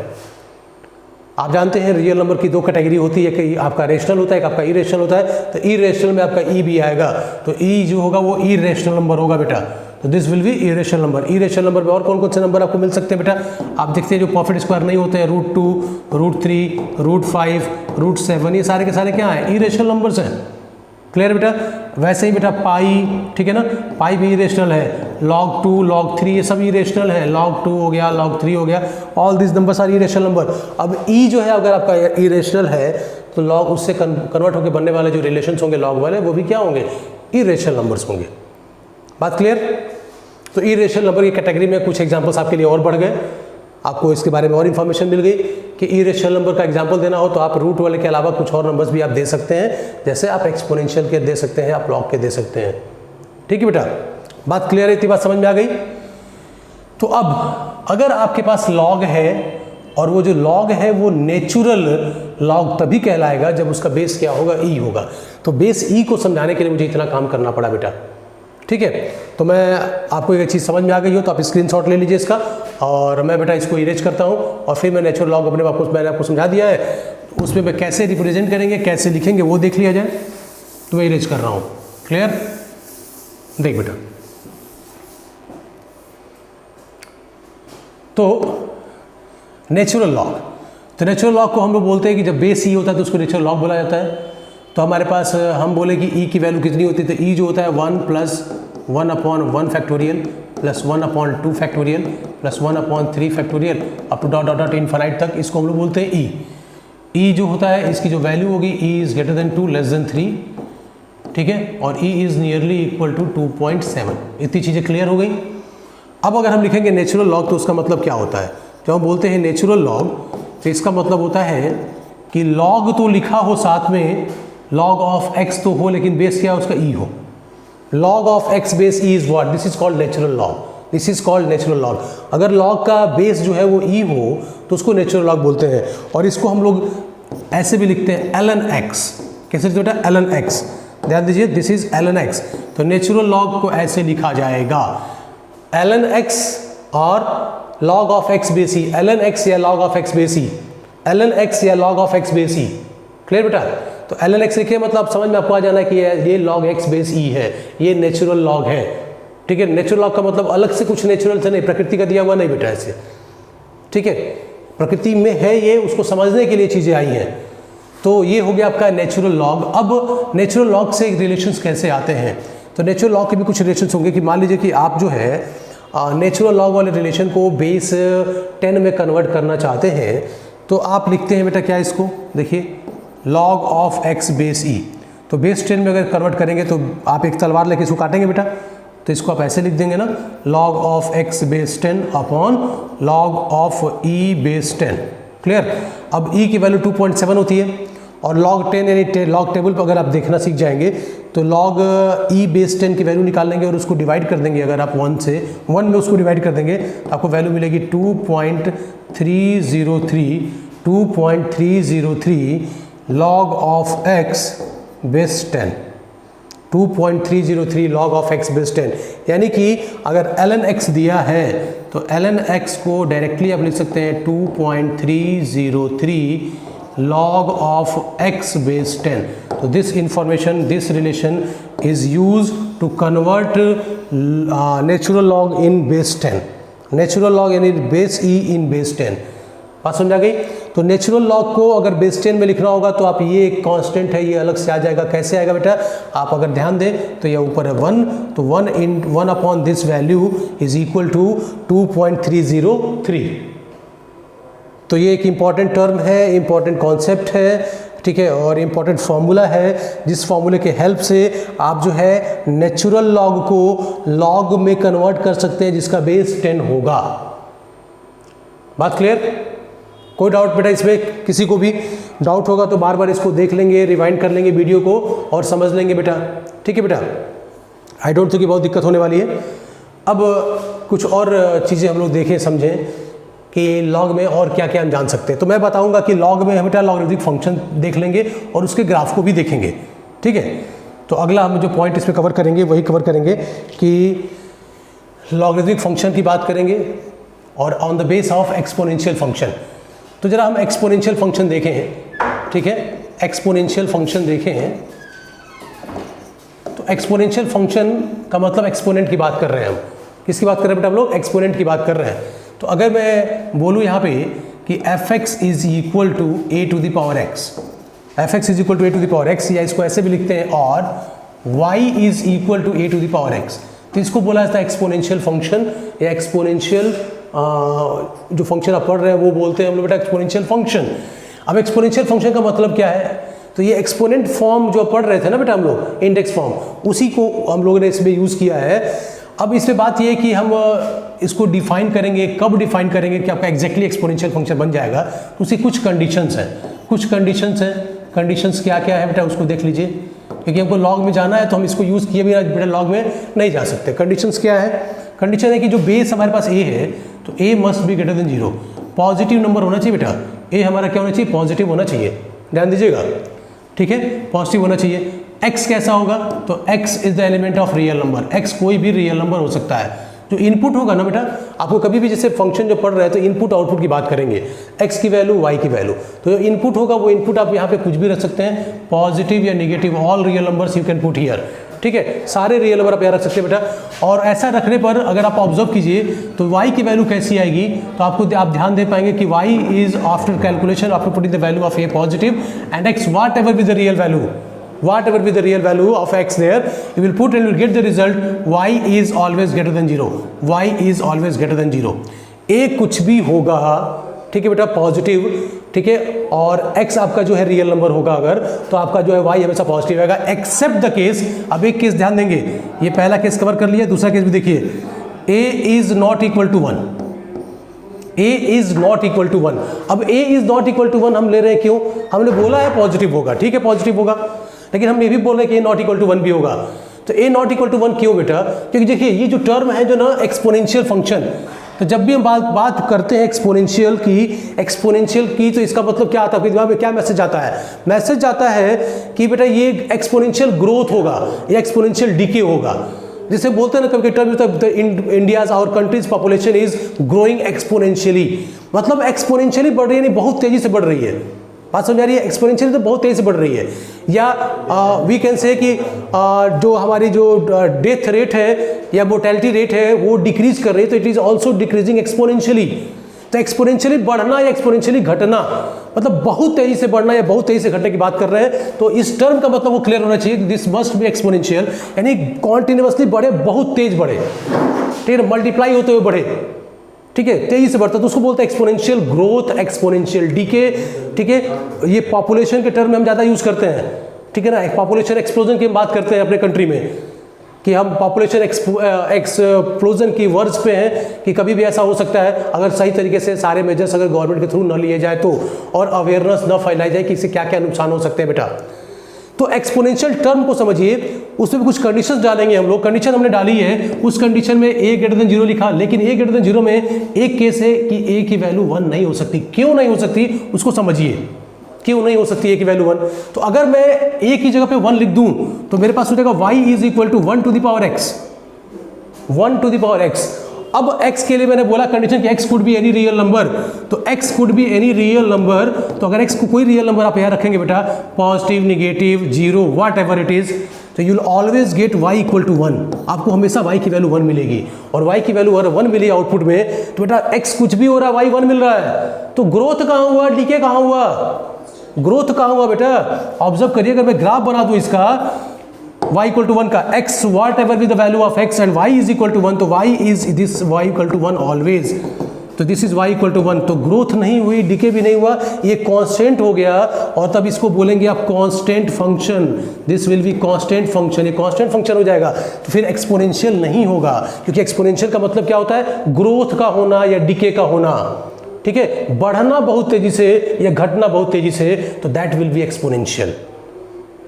आप जानते हैं रियल नंबर की 2 कैटेगरी होती है, कि आपका रेशनल होता है, एक आपका इरेशनल होता है। तो इरेशनल में आपका ई भी आएगा, तो ई जो होगा वो इरेशनल नंबर होगा बेटा। तो this will B irrational number. Irrational number में और कौन कौन से नंबर आपको मिल सकते हैं बेटा? आप देखते हैं जो परफेक्ट स्क्वायर नहीं होते हैं, √2, √3, √5, √7, ये सारे के सारे क्या हैं? इरेशनल नंबर्स हैं। क्लियर बेटा? वैसे ही बेटा पाई, ठीक है ना, पाई भी इरेशनल है, log 2, log 3, ये सब इरेशनल है। log 2 हो गया, log 3 हो गया, all this numbers are irrational number. अब ई जो है अगर आपका इरेशनल है तो log उससे कन्वर्ट होकर बनने वाले जो रिलेशंस होंगे log वाले, वो भी क्या होंगे? इरेशनल नंबर्स होंगे। बात क्लियर? तो इरेशनल नंबर की कैटेगरी में कुछ एग्जाम्पल्स आपके लिए और बढ़ गए, आपको इसके बारे में और इन्फॉर्मेशन मिल गई कि इरेशनल नंबर का एग्जांपल देना हो तो आप रूट वाले के अलावा कुछ और नंबर्स भी आप दे सकते हैं, जैसे आप एक्सपोनेंशियल के दे सकते हैं, आप लॉग के दे सकते हैं। ठीक है बेटा, बात क्लियर है? इतनी बात समझ में आ गई? तो अब अगर आपके पास लॉग है और वो जो लॉग है वो नेचुरल लॉग तभी कहलाएगा जब उसका बेस क्या होगा? ई होगा। तो बेस ई को समझाने के लिए मुझे इतना काम करना पड़ा बेटा। ठीक है, तो मैं आपको एक चीज़ समझ में आ गई हो तो आप स्क्रीनशॉट ले लीजिए इसका, और मैं बेटा इसको इरेज करता हूँ और फिर मैं नेचुरल लॉग मैंने आपको समझा दिया है, उसमें मैं कैसे रिप्रेजेंट करेंगे, कैसे लिखेंगे वो देख लिया जाए। तो मैं इरेज कर रहा हूँ। क्लियर? देख बेटा, तो नेचुरल लॉग, तो नेचुरल लॉग को हम लोग बोलते हैं कि जब बेस ई होता है तो उसको नेचुरल लॉग बोला जाता है। तो हमारे पास हम बोले कि ई की वैल्यू कितनी होती है, तो ई जो होता है 1 + 1/1 factorial plus 1/2 factorial plus 1/3 factorial up to dot dot dot infinite तक, इसको हम लोग बोलते हैं ई। ई जो होता है इसकी जो वैल्यू होगी E is greater than 2 less than 3, ठीक है, और E is nearly equal to 2.7। इतनी चीज़ें क्लियर हो गई। अब अगर हम लिखेंगे नेचुरल लॉग तो उसका मतलब क्या होता है? जब हम बोलते हैं नेचुरल लॉग तो इसका मतलब होता है कि लॉग तो लिखा हो साथ में, log ऑफ x तो हो लेकिन बेस क्या उसका e हो। log of x base e is what? This is called natural log. This is called natural log. अगर log का बेस जो है वो e हो तो उसको नेचुरल लॉग बोलते हैं, और इसको हम लोग ऐसे भी लिखते हैं ln x। कैसे लिखते हैं बेटा? ln x। ध्यान दीजिए, दिस इज ln x। तो नेचुरल लॉग को ऐसे लिखा जाएगा ln x और log of x base e, ln x या log of x base e, ln x या log of x base e। Clear बेटा? तो ln x लिखे मतलब समझ में आपको आ जाना है कि ये log x बेस e है, ये नेचुरल लॉग है। ठीक है, नेचुरल लॉग का मतलब अलग से कुछ नेचुरल से नहीं, प्रकृति का दिया हुआ नहीं बेटा ऐसे। ठीक है, प्रकृति में है ये, उसको समझने के लिए चीज़ें आई हैं। तो ये हो गया आपका नेचुरल लॉग। अब नेचुरल लॉग से रिलेशंस कैसे आते हैं? तो नेचुरल लॉग के भी कुछ रिलेशंस होंगे कि मान लीजिए कि आप जो है नेचुरल लॉग वाले रिलेशन को बेस 10 में कन्वर्ट करना चाहते हैं, तो आप लिखते हैं बेटा क्या इसको? देखिए log of x base e। तो बेस 10 में अगर कन्वर्ट करेंगे तो आप एक तलवार लेके इसको काटेंगे बेटा, तो इसको आप ऐसे लिख देंगे ना, log of x base 10 upon log of e base 10। Clear? अब e की वैल्यू 2.7 होती है, और log 10 यानी log टेबल पर अगर आप देखना सीख जाएंगे तो log e बेस 10 की वैल्यू निकाल लेंगे और उसको डिवाइड कर देंगे। अगर आप 1 में उसको डिवाइड कर देंगे तो आपको वैल्यू मिलेगी 2.303 log of x base 10, 2.303 log of x base 10। यानी कि अगर ln x दिया है तो ln x को डायरेक्टली आप लिख सकते हैं 2.303 log ऑफ x बेस 10। तो this information, this relation is use to convert natural log in base 10, natural log यानी बेस ई इन बेस 10। बात समझा गई? तो नेचुरल लॉग को अगर बेस 10 में लिखना होगा तो आप ये एक कांस्टेंट है, ये अलग से आ जाएगा। कैसे आएगा बेटा? आप अगर ध्यान दें तो ये ऊपर है 1, तो 1 upon this value is equal to 2.303। तो ये एक इम्पॉर्टेंट टर्म है, इम्पॉर्टेंट कॉन्सेप्ट है, ठीक है, और इम्पॉर्टेंट फार्मूला है, जिस फार्मूले के हेल्प से आप जो है नेचुरल लॉग को लॉग में कन्वर्ट कर सकते हैं जिसका बेस 10 होगा। बात क्लियर? कोई डाउट बेटा इसमें? किसी को भी डाउट होगा तो बार बार इसको देख लेंगे, रिवाइंड कर लेंगे वीडियो को और समझ लेंगे बेटा। ठीक है बेटा, आई डोंट थिंक कि बहुत दिक्कत होने वाली है। अब कुछ और चीज़ें हम लोग देखें, समझें कि लॉग में और क्या क्या हम जान सकते हैं। तो मैं बताऊंगा कि लॉग में हम बेटा लॉगरिथमिक फंक्शन देख लेंगे और उसके ग्राफ को भी देखेंगे। ठीक है, तो अगला हम जो पॉइंट इसमें कवर करेंगे वही कवर करेंगे कि लॉगरिथमिक फंक्शन की बात करेंगे और on the base of exponential function. तो जरा हम एक्सपोनेंशियल फंक्शन देखें, ठीक है, एक्सपोनेंशियल फंक्शन देखें। तो एक्सपोनेंशियल फंक्शन का मतलब एक्सपोनेंट की बात कर रहे हैं हम। किसकी बात कर रहे हैं बेटा हम लोग? एक्सपोनेंट की बात कर रहे हैं। तो अगर मैं बोलूँ यहाँ पे कि fx is equal to a to the power x, fx is equal to a to the power x, या इसको ऐसे भी लिखते हैं और y is equal to a to the power x, तो इसको बोला जाता है एक्सपोनेंशियल फंक्शन या एक्सपोनेंशियल जो फंक्शन आप पढ़ रहे हैं वो बोलते हैं हम लोग बेटा एक्सपोनेंशियल फंक्शन। अब एक्सपोनेंशियल फंक्शन का मतलब क्या है? तो ये एक्सपोनेंट फॉर्म जो पढ़ रहे थे ना बेटा हम लोग, इंडेक्स फॉर्म, उसी को हम लोगों ने इसमें यूज़ किया है। अब इसमें बात ये है कि हम इसको डिफाइन करेंगे, कब डिफाइन करेंगे कि आपका एग्जैक्टली एक्सपोनेंशियल फंक्शन बन जाएगा, तो उसकी कुछ कंडीशंस हैं, कुछ कंडीशंस हैं। कंडीशंस क्या क्या है बेटा उसको देख लीजिए, क्योंकि हमको लॉग में जाना है तो हम इसको यूज़ किए बिना बेटा लॉग में नहीं जा सकते। कंडीशंस क्या है? कंडीशन है कि जो बेस हमारे पास ए है तो A must be greater than 0, positive number होना चाहिए बेटा। ए हमारा क्या होना चाहिए? पॉजिटिव होना चाहिए, ध्यान दीजिएगा, ठीक है, पॉजिटिव होना चाहिए। x कैसा होगा? तो x is the element of real number, x कोई भी रियल नंबर हो सकता है। जो इनपुट होगा ना बेटा, आपको कभी भी जैसे फंक्शन जो पढ़ रहे हैं तो इनपुट आउटपुट की बात करेंगे, x की वैल्यू y की वैल्यू, तो जो इनपुट होगा वो इनपुट आप यहाँ पे कुछ भी रख सकते हैं, पॉजिटिव या negative, all real numbers you can put here. ठीक है, सारे रियल नंबर आप यहाँ रख सकते हैं बेटा। और ऐसा रखने पर अगर आप ऑब्जर्व कीजिए तो y की वैल्यू कैसी आएगी, तो आपको आप ध्यान दे पाएंगे कि y is after calculation, after putting the value of a positive and x what ever with the real value, whatever be the real value of x there, you will put and you will get the result y is always greater than 0, y is always greater than 0। a कुछ भी होगा, ठीक है बेटा, पॉजिटिव, ठीक है, और x आपका जो है रियल नंबर होगा अगर, तो आपका जो है y हमेशा पॉजिटिव आएगा, एक्सेप्ट द केस। अब एक केस ध्यान देंगे, ये पहला केस कवर कर लिया, दूसरा केस भी देखिए, a is not equal to 1, a is not equal to 1। अब a is not equal to 1 हम ले रहे हैं, क्यों? हमने बोला है पॉजिटिव होगा, ठीक है, पॉजिटिव होगा, लेकिन हम ये भी बोल रहे हैं कि a नॉट इक्वल टू 1 भी होगा। तो a नॉट इक्वल टू 1 क्यों बेटा? क्योंकि देखिए ये जो टर्म है जो ना एक्सपोनेंशियल फंक्शन, तो जब भी हम बात करते हैं एक्सपोनेंशियल की, तो इसका मतलब क्या आता है? दिमाग में क्या मैसेज आता है? मैसेज आता है कि बेटा ये एक्सपोनेंशियल ग्रोथ होगा या एक्सपोनेंशियल डीके होगा। जिसे बोलते हैं ना कभी टर्म, इंडियाज और countries population is growing exponentially, मतलब एक्सपोनेंशियली बढ़ रही है, नहीं बहुत तेजी से बढ़ रही है। बात समझ आ रही है? एक्सपोनेंशियली तो बहुत तेजी से बढ़ रही है। या वी कैन से कि जो हमारी जो डेथ रेट है या मोर्टेलिटी रेट है वो डिक्रीज कर रही है, तो it is also decreasing exponentially. तो एक्सपोनेंशियली बढ़ना या एक्सपोनेंशियली घटना, मतलब बहुत तेजी से बढ़ना या बहुत तेजी से घटने की बात कर रहे हैं। तो इस टर्म का मतलब वो क्लियर होना चाहिए, दिस मस्ट बी एक्सपोनेंशियल, यानी कॉन्टिन्यूसली बढ़े, बहुत तेज बढ़े, ठीक है, मल्टीप्लाई होते हुए बढ़े, ठीक है, तेजी से बढ़ता, तो उसको बोलते हैं एक्सपोनेंशियल ग्रोथ, एक्सपोनेंशियल डीके। ठीक है, ये पॉपुलेशन के टर्म में हम ज़्यादा यूज़ करते हैं, ठीक है ना। पॉपुलेशन एक्सप्लोजन की हम बात करते हैं अपने कंट्री में कि हम पॉपुलेशन एक्सप्लोजन की वर्ज पे हैं कि कभी भी ऐसा हो सकता है अगर सही तरीके से सारे मेजर्स अगर गवर्नमेंट के थ्रू न लिए जाए तो, और अवेयरनेस न फैलाई जाए कि इससे क्या क्या नुकसान हो सकते हैं बेटा। तो एक्सपोनेंशियल टर्म को समझिए, उसमें भी कुछ कंडीशंस डालेंगे हम लोग। कंडीशन हमने डाली है, उस कंडीशन में a ग्रेटर देन 0 लिखा, लेकिन a ग्रेटर देन 0 में एक केस है कि a की वैल्यू 1 नहीं हो सकती। क्यों नहीं हो सकती उसको समझिए, क्यों नहीं हो सकती a की वैल्यू 1। तो अगर मैं a की जगह पे 1 लिख दूं तो मेरे पास हो जाएगा y is equal to 1 to the power x, 1 to the power x। अब x के लिए मैंने बोला कंडीशन कि x could be any real number, तो x could be any real number, तो अगर x को कोई रियल नंबर आप यहाँ रखेंगे बेटा, positive, negative, zero, whatever it is, तो you will always get y equal to 1। आपको हमेशा y की वैल्यू 1 मिलेगी, और y की वैल्यू अगर 1 मिली आउटपुट में, तो बेटा x कुछ भी हो रहा है, y 1 मिल रहा है, तो ग्रोथ कहाँ हुआ, डीके कहाँ हुआ, ग्रोथ कहाँ हुआ बेटा। ऑब्जर्व करिए, अगर मैं ग्राफ बना दूं इसका y इक्वल टू 1 का, x whatever be the value of x and y is equal to 1, तो y is this y equal to 1 always, तो this is y equal to 1, तो ग्रोथ नहीं हुई, डीके भी नहीं हुआ, ये कांस्टेंट हो गया, और तब इसको बोलेंगे आप constant function, this will be constant function, ये कांस्टेंट फंक्शन हो जाएगा। तो फिर एक्सपोनेंशियल नहीं होगा, क्योंकि एक्सपोनेंशियल का मतलब क्या होता है, ग्रोथ का होना या डीके का होना, ठीक है, बढ़ना बहुत तेजी से या घटना बहुत तेजी से, तो दैट विल बी एक्सपोनेंशियल।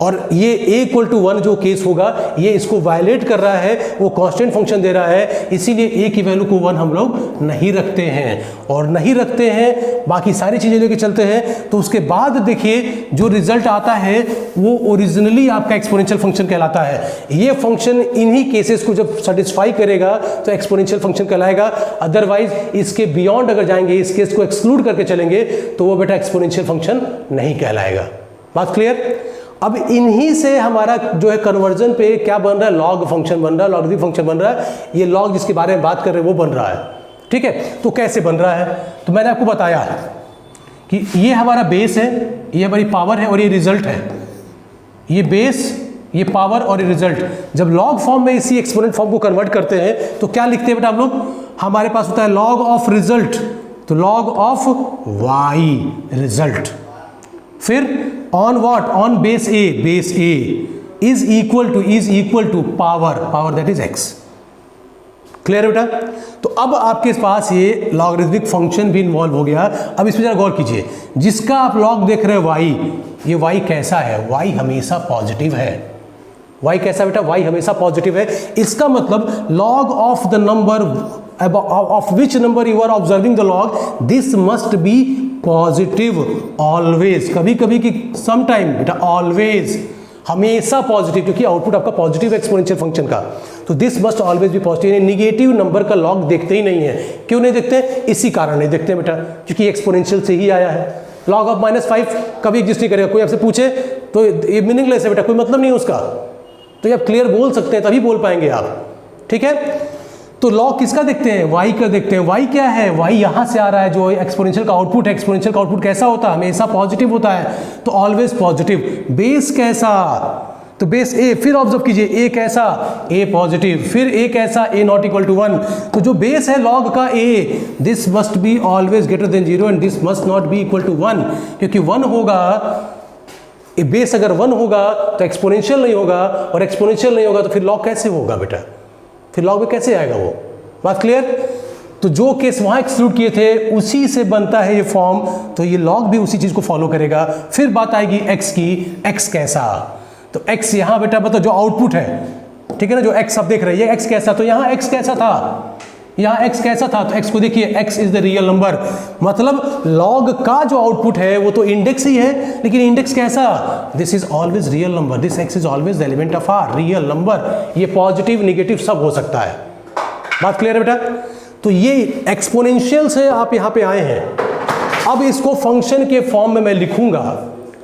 और ये a इक्वल टू 1 जो केस होगा, ये इसको वायलेट कर रहा है, वो कांस्टेंट फंक्शन दे रहा है, इसीलिए a की वैल्यू को 1 हम लोग नहीं रखते हैं, और नहीं रखते हैं, बाकी सारी चीज़ें लेके चलते हैं। तो उसके बाद देखिए जो रिजल्ट आता है वो ओरिजिनली आपका एक्सपोनेंशियल फंक्शन कहलाता है। ये फंक्शन इन्हीं केसेस को जब सेटिस्फाई करेगा तो एक्सपोनेंशियल फंक्शन कहलाएगा, अदरवाइज इसके बियॉन्ड अगर जाएंगे, इस केस को एक्सक्लूड करके चलेंगे, तो वो बेटा एक्सपोनेंशियल फंक्शन नहीं कहलाएगा। बात क्लियर। अब इन्हीं से हमारा जो है कन्वर्जन पे क्या बन रहा है, लॉग फंक्शन बन रहा है, लॉगरिथमिक फंक्शन बन रहा है, ये लॉग जिसके बारे में बात कर रहे हैं वो बन रहा है, ठीक है। तो कैसे बन रहा है, तो मैंने आपको बताया कि ये हमारा बेस है, ये हमारी पावर है, और ये रिजल्ट है, ये बेस, ये पावर और ये रिजल्ट। जब लॉग फॉर्म में इसी एक्सपोनेंट फॉर्म को कन्वर्ट करते हैं तो क्या लिखते हैं बेटा हम लोग, हमारे पास होता है लॉग ऑफ रिजल्ट, तो लॉग ऑफ वाई रिजल्ट, फिर on what, on base A is equal to power that is x. Clear बेटा। तो अब आपके पास ये लॉगरिथमिक फंक्शन भी इन्वॉल्व हो गया। अब इस पर जरा गौर कीजिए, जिसका आप लॉग देख रहे हैं वाई, ये वाई कैसा है, वाई हमेशा पॉजिटिव है। वाई कैसा बेटा, वाई हमेशा पॉजिटिव है। इसका मतलब log of the number of which number you are observing the log, this must be positive always, कभी कभी कि sometime बेटा always, हमेशा पॉजिटिव, क्योंकि आउटपुट आपका पॉजिटिव एक्सपोनेंशियल फंक्शन का, तो this must always be positive. Negative number का लॉग देखते ही नहीं है। क्यों नहीं देखते, इसी कारण नहीं देखते बेटा, क्योंकि एक्सपोनेंशियल से ही आया है। लॉग ऑफ -5 कभी एग्जिस्ट नहीं करेगा। कोई आपसे पूछे तो ये मीनिंगलेस है बेटा, कोई मतलब नहीं है उसका। तो ये आप क्लियर बोल सकते हैं, तभी बोल पाएंगे आप, ठीक है। तो लॉग किसका देखते हैं, वाई का देखते हैं। वाई क्या है, वाई यहाँ से आ रहा है, जो एक्सपोनेंशियल का आउटपुट है। एक्सपोनेंशियल का आउटपुट कैसा होता है, हमेशा पॉजिटिव होता है, तो ऑलवेज पॉजिटिव। बेस कैसा, तो बेस ए, फिर ऑब्जर्व कीजिए ए कैसा, ए पॉजिटिव, फिर ए कैसा, ए नॉट इक्वल टू 1। तो जो बेस है लॉग का A, this must be always greater than 0 and this must not be equal to 1, क्योंकि 1 होगा, बेस अगर 1 होगा तो एक्सपोनेंशियल नहीं होगा, और एक्सपोनेंशियल नहीं होगा तो फिर लॉग कैसे होगा बेटा, फिर लॉग में कैसे आएगा वो। बात क्लियर। तो जो केस वहाँ एक्सक्लूड किए थे उसी से बनता है ये फॉर्म, तो ये लॉग भी उसी चीज़ को फॉलो करेगा। फिर बात आएगी एक्स की, एक्स कैसा, तो एक्स यहाँ बेटा बताओ जो आउटपुट है, ठीक है ना, जो एक्स आप देख रहे हैं, ये एक्स कैसा, तो यहाँ एक्स कैसा था, यहाँ x कैसा था, तो x को देखिए, x is the real number. मतलब लॉग का जो आउटपुट है वो तो इंडेक्स ही है, लेकिन इंडेक्स कैसा, this is always real number, this x is always the element of R real number. ये पॉजिटिव निगेटिव सब हो सकता है। बात क्लियर है बेटा। तो ये एक्सपोनेंशियल से आप यहाँ पे आए हैं। अब इसको फंक्शन के फॉर्म में मैं लिखूंगा,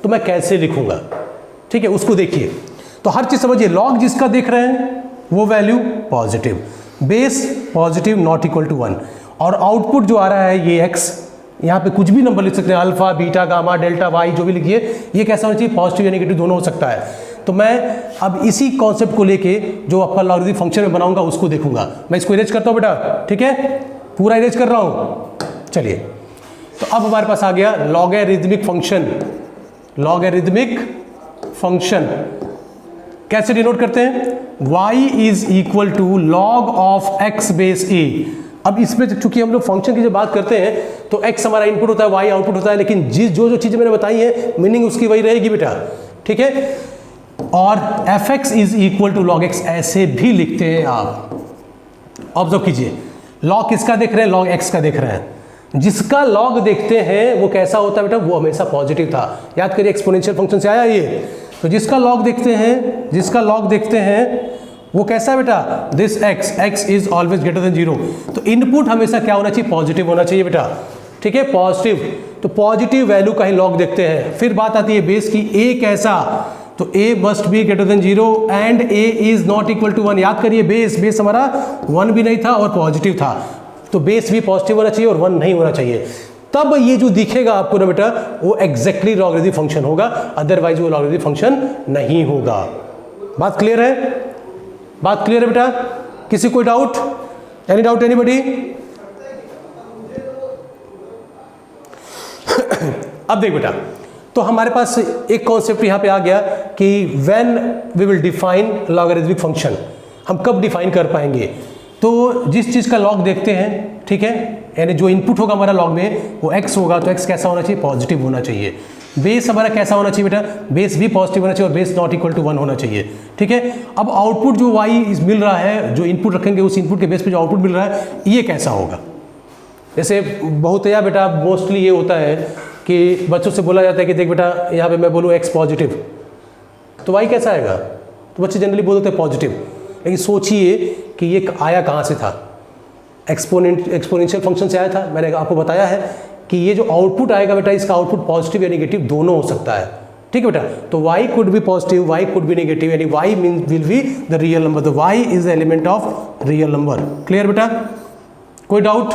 तो मैं कैसे लिखूंगा, ठीक है, उसको देखिए। तो हर चीज समझिए, लॉग जिसका देख रहे हैं वो value positive, base positive not equal to 1, और आउटपुट जो आ रहा है ये x, यहाँ पे कुछ भी नंबर लिख सकते हैं, alpha, beta, gamma, delta, y, जो भी लिखिए, ये कैसा होना चाहिए, पॉजिटिव या नेगेटिव दोनों हो सकता है। तो मैं अब इसी कॉन्सेप्ट को लेके जो आपका लॉगरिथमिक फंक्शन में बनाऊंगा उसको देखूंगा। मैं इसको इरेज करता हूँ बेटा, ठीक है, पूरा इरेज कर रहा हूँ। चलिए, तो अब हमारे पास आ गया लॉगरिथमिक फंक्शन। लॉगरिथमिक फंक्शन कैसे डिनोट करते हैं, y is equal to log of x base a। अब इसमें चूंकि हम लोग फंक्शन की जब बात करते हैं तो x हमारा इनपुट होता है, y आउटपुट होता है, लेकिन जो चीज़ें मैंने बताई हैं मीनिंग उसकी वही रहेगी बेटा, ठीक है। और fx is equal to log x ऐसे भी लिखते हैं आप। ऑब्जर्व कीजिए, लॉग किसका देख रहे हैं, लॉग x का देख रहे हैं। जिसका लॉग देखते हैं वो कैसा होता है बेटा, वो हमेशा पॉजिटिव था। याद करिए एक्सपोनेंशियल फंक्शन से आया ये। तो जिसका लॉग देखते हैं वो कैसा है बेटा, this x is always greater than 0। तो इनपुट हमेशा क्या होना चाहिए, पॉजिटिव होना चाहिए बेटा, ठीक है, पॉजिटिव। तो पॉजिटिव वैल्यू का ही लॉग देखते हैं। फिर बात आती है बेस की, a कैसा, तो a must be greater than 0 and a is not equal to 1। याद करिए बेस हमारा 1 भी नहीं था और पॉजिटिव था, तो बेस भी पॉजिटिव होना चाहिए और 1 नहीं होना चाहिए। तब ये जो दिखेगा आपको ना बेटा वो एग्जैक्टली लॉगरिथमिक फंक्शन होगा, अदरवाइज वो लॉगरिथमिक फंक्शन नहीं होगा। बात क्लियर है, बात क्लियर है बेटा? किसी कोई डाउट, एनी डाउट एनीबडी? अब देख बेटा, तो हमारे पास एक कॉन्सेप्ट यहां पे आ गया कि when we will define logarithmic function, हम कब डिफाइन कर पाएंगे? तो जिस चीज का लॉग देखते हैं, ठीक है, यानी जो इनपुट होगा हमारा लॉग में वो x होगा, तो x कैसा होना चाहिए, पॉजिटिव होना चाहिए। बेस हमारा कैसा होना चाहिए बेटा, बेस भी पॉजिटिव होना चाहिए और बेस नॉट इक्वल टू 1 होना चाहिए, ठीक है। अब आउटपुट जो y मिल रहा है, जो इनपुट रखेंगे उस इनपुट के बेस पे जो आउटपुट मिल रहा है, ये कैसा होगा? जैसे बहुत या बेटा मोस्टली ये होता है कि बच्चों से बोला जाता है कि देख बेटा यहाँ पे मैं बोलूँ x पॉजिटिव, तो y कैसा आएगा? तो बच्चे जनरली बोलते हैं पॉजिटिव। लेकिन सोचिए कि ये आया कहाँ से था, एक्सपोनेंशियल फंक्शन से आया था। मैंने आपको बताया है कि ये जो आउटपुट आएगा बेटा, इसका आउटपुट पॉजिटिव या नेगेटिव दोनों हो सकता है, ठीक है बेटा। तो y could be positive, y could be negative, यानी y mean will be the real number, तो y is the element of real number. Clear बेटा? कोई डाउट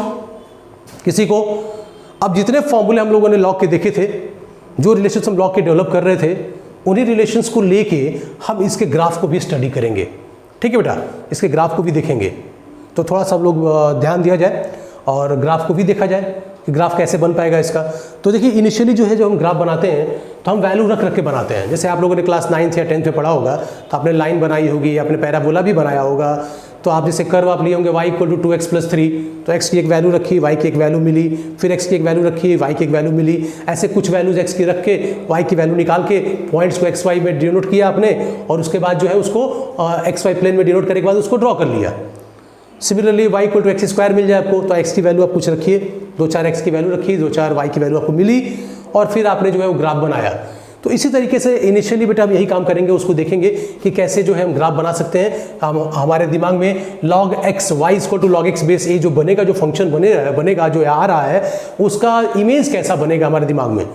किसी को? अब जितने फॉर्मूले हम लोगों ने लॉग के देखे थे, जो रिलेशंस हम लॉग के डेवलप कर रहे थे, उन्हीं रिलेशंस को लेके हम इसके ग्राफ को भी स्टडी करेंगे, ठीक है बेटा, इसके ग्राफ को भी देखेंगे। तो थोड़ा सा लोग ध्यान दिया जाए और ग्राफ को भी देखा जाए कि ग्राफ कैसे बन पाएगा इसका। तो देखिए इनिशियली जो है, जब हम ग्राफ बनाते हैं तो हम वैल्यू रख रख के बनाते हैं। जैसे आप लोगों ने क्लास 9th या 10th में पढ़ा होगा, तो आपने लाइन बनाई होगी, आपने पैराबोला भी बनाया होगा। तो आप जैसे कर्व आप लिए होंगे y इक्वल टू 2x + 3, तो x की एक वैल्यू रखी, y की एक वैल्यू मिली, फिर x की एक वैल्यू रखी, y की एक वैल्यू मिली। ऐसे कुछ वैल्यूज x की रख के y की वैल्यू निकाल के पॉइंट्स को xy में डिनोट किया आपने, और उसके बाद जो है उसको xy प्लेन में डिनोट करने के बाद उसको ड्रॉ कर लिया। Similarly y equal to x² मिल जाए आपको, तो x की वैल्यू आप कुछ रखिए, 2-4 x की वैल्यू रखी, 2-4 y की वैल्यू आपको मिली, और फिर आपने जो है वो ग्राफ बनाया। तो इसी तरीके से इनिशियली बेटा हम यही काम करेंगे, उसको देखेंगे कि कैसे जो है हम ग्राफ बना सकते हैं। हम हमारे दिमाग में log x y equal to log x base a जो बनेगा, जो फंक्शन बनेगा जो आ रहा है, उसका इमेज कैसा बनेगा हमारे दिमाग में।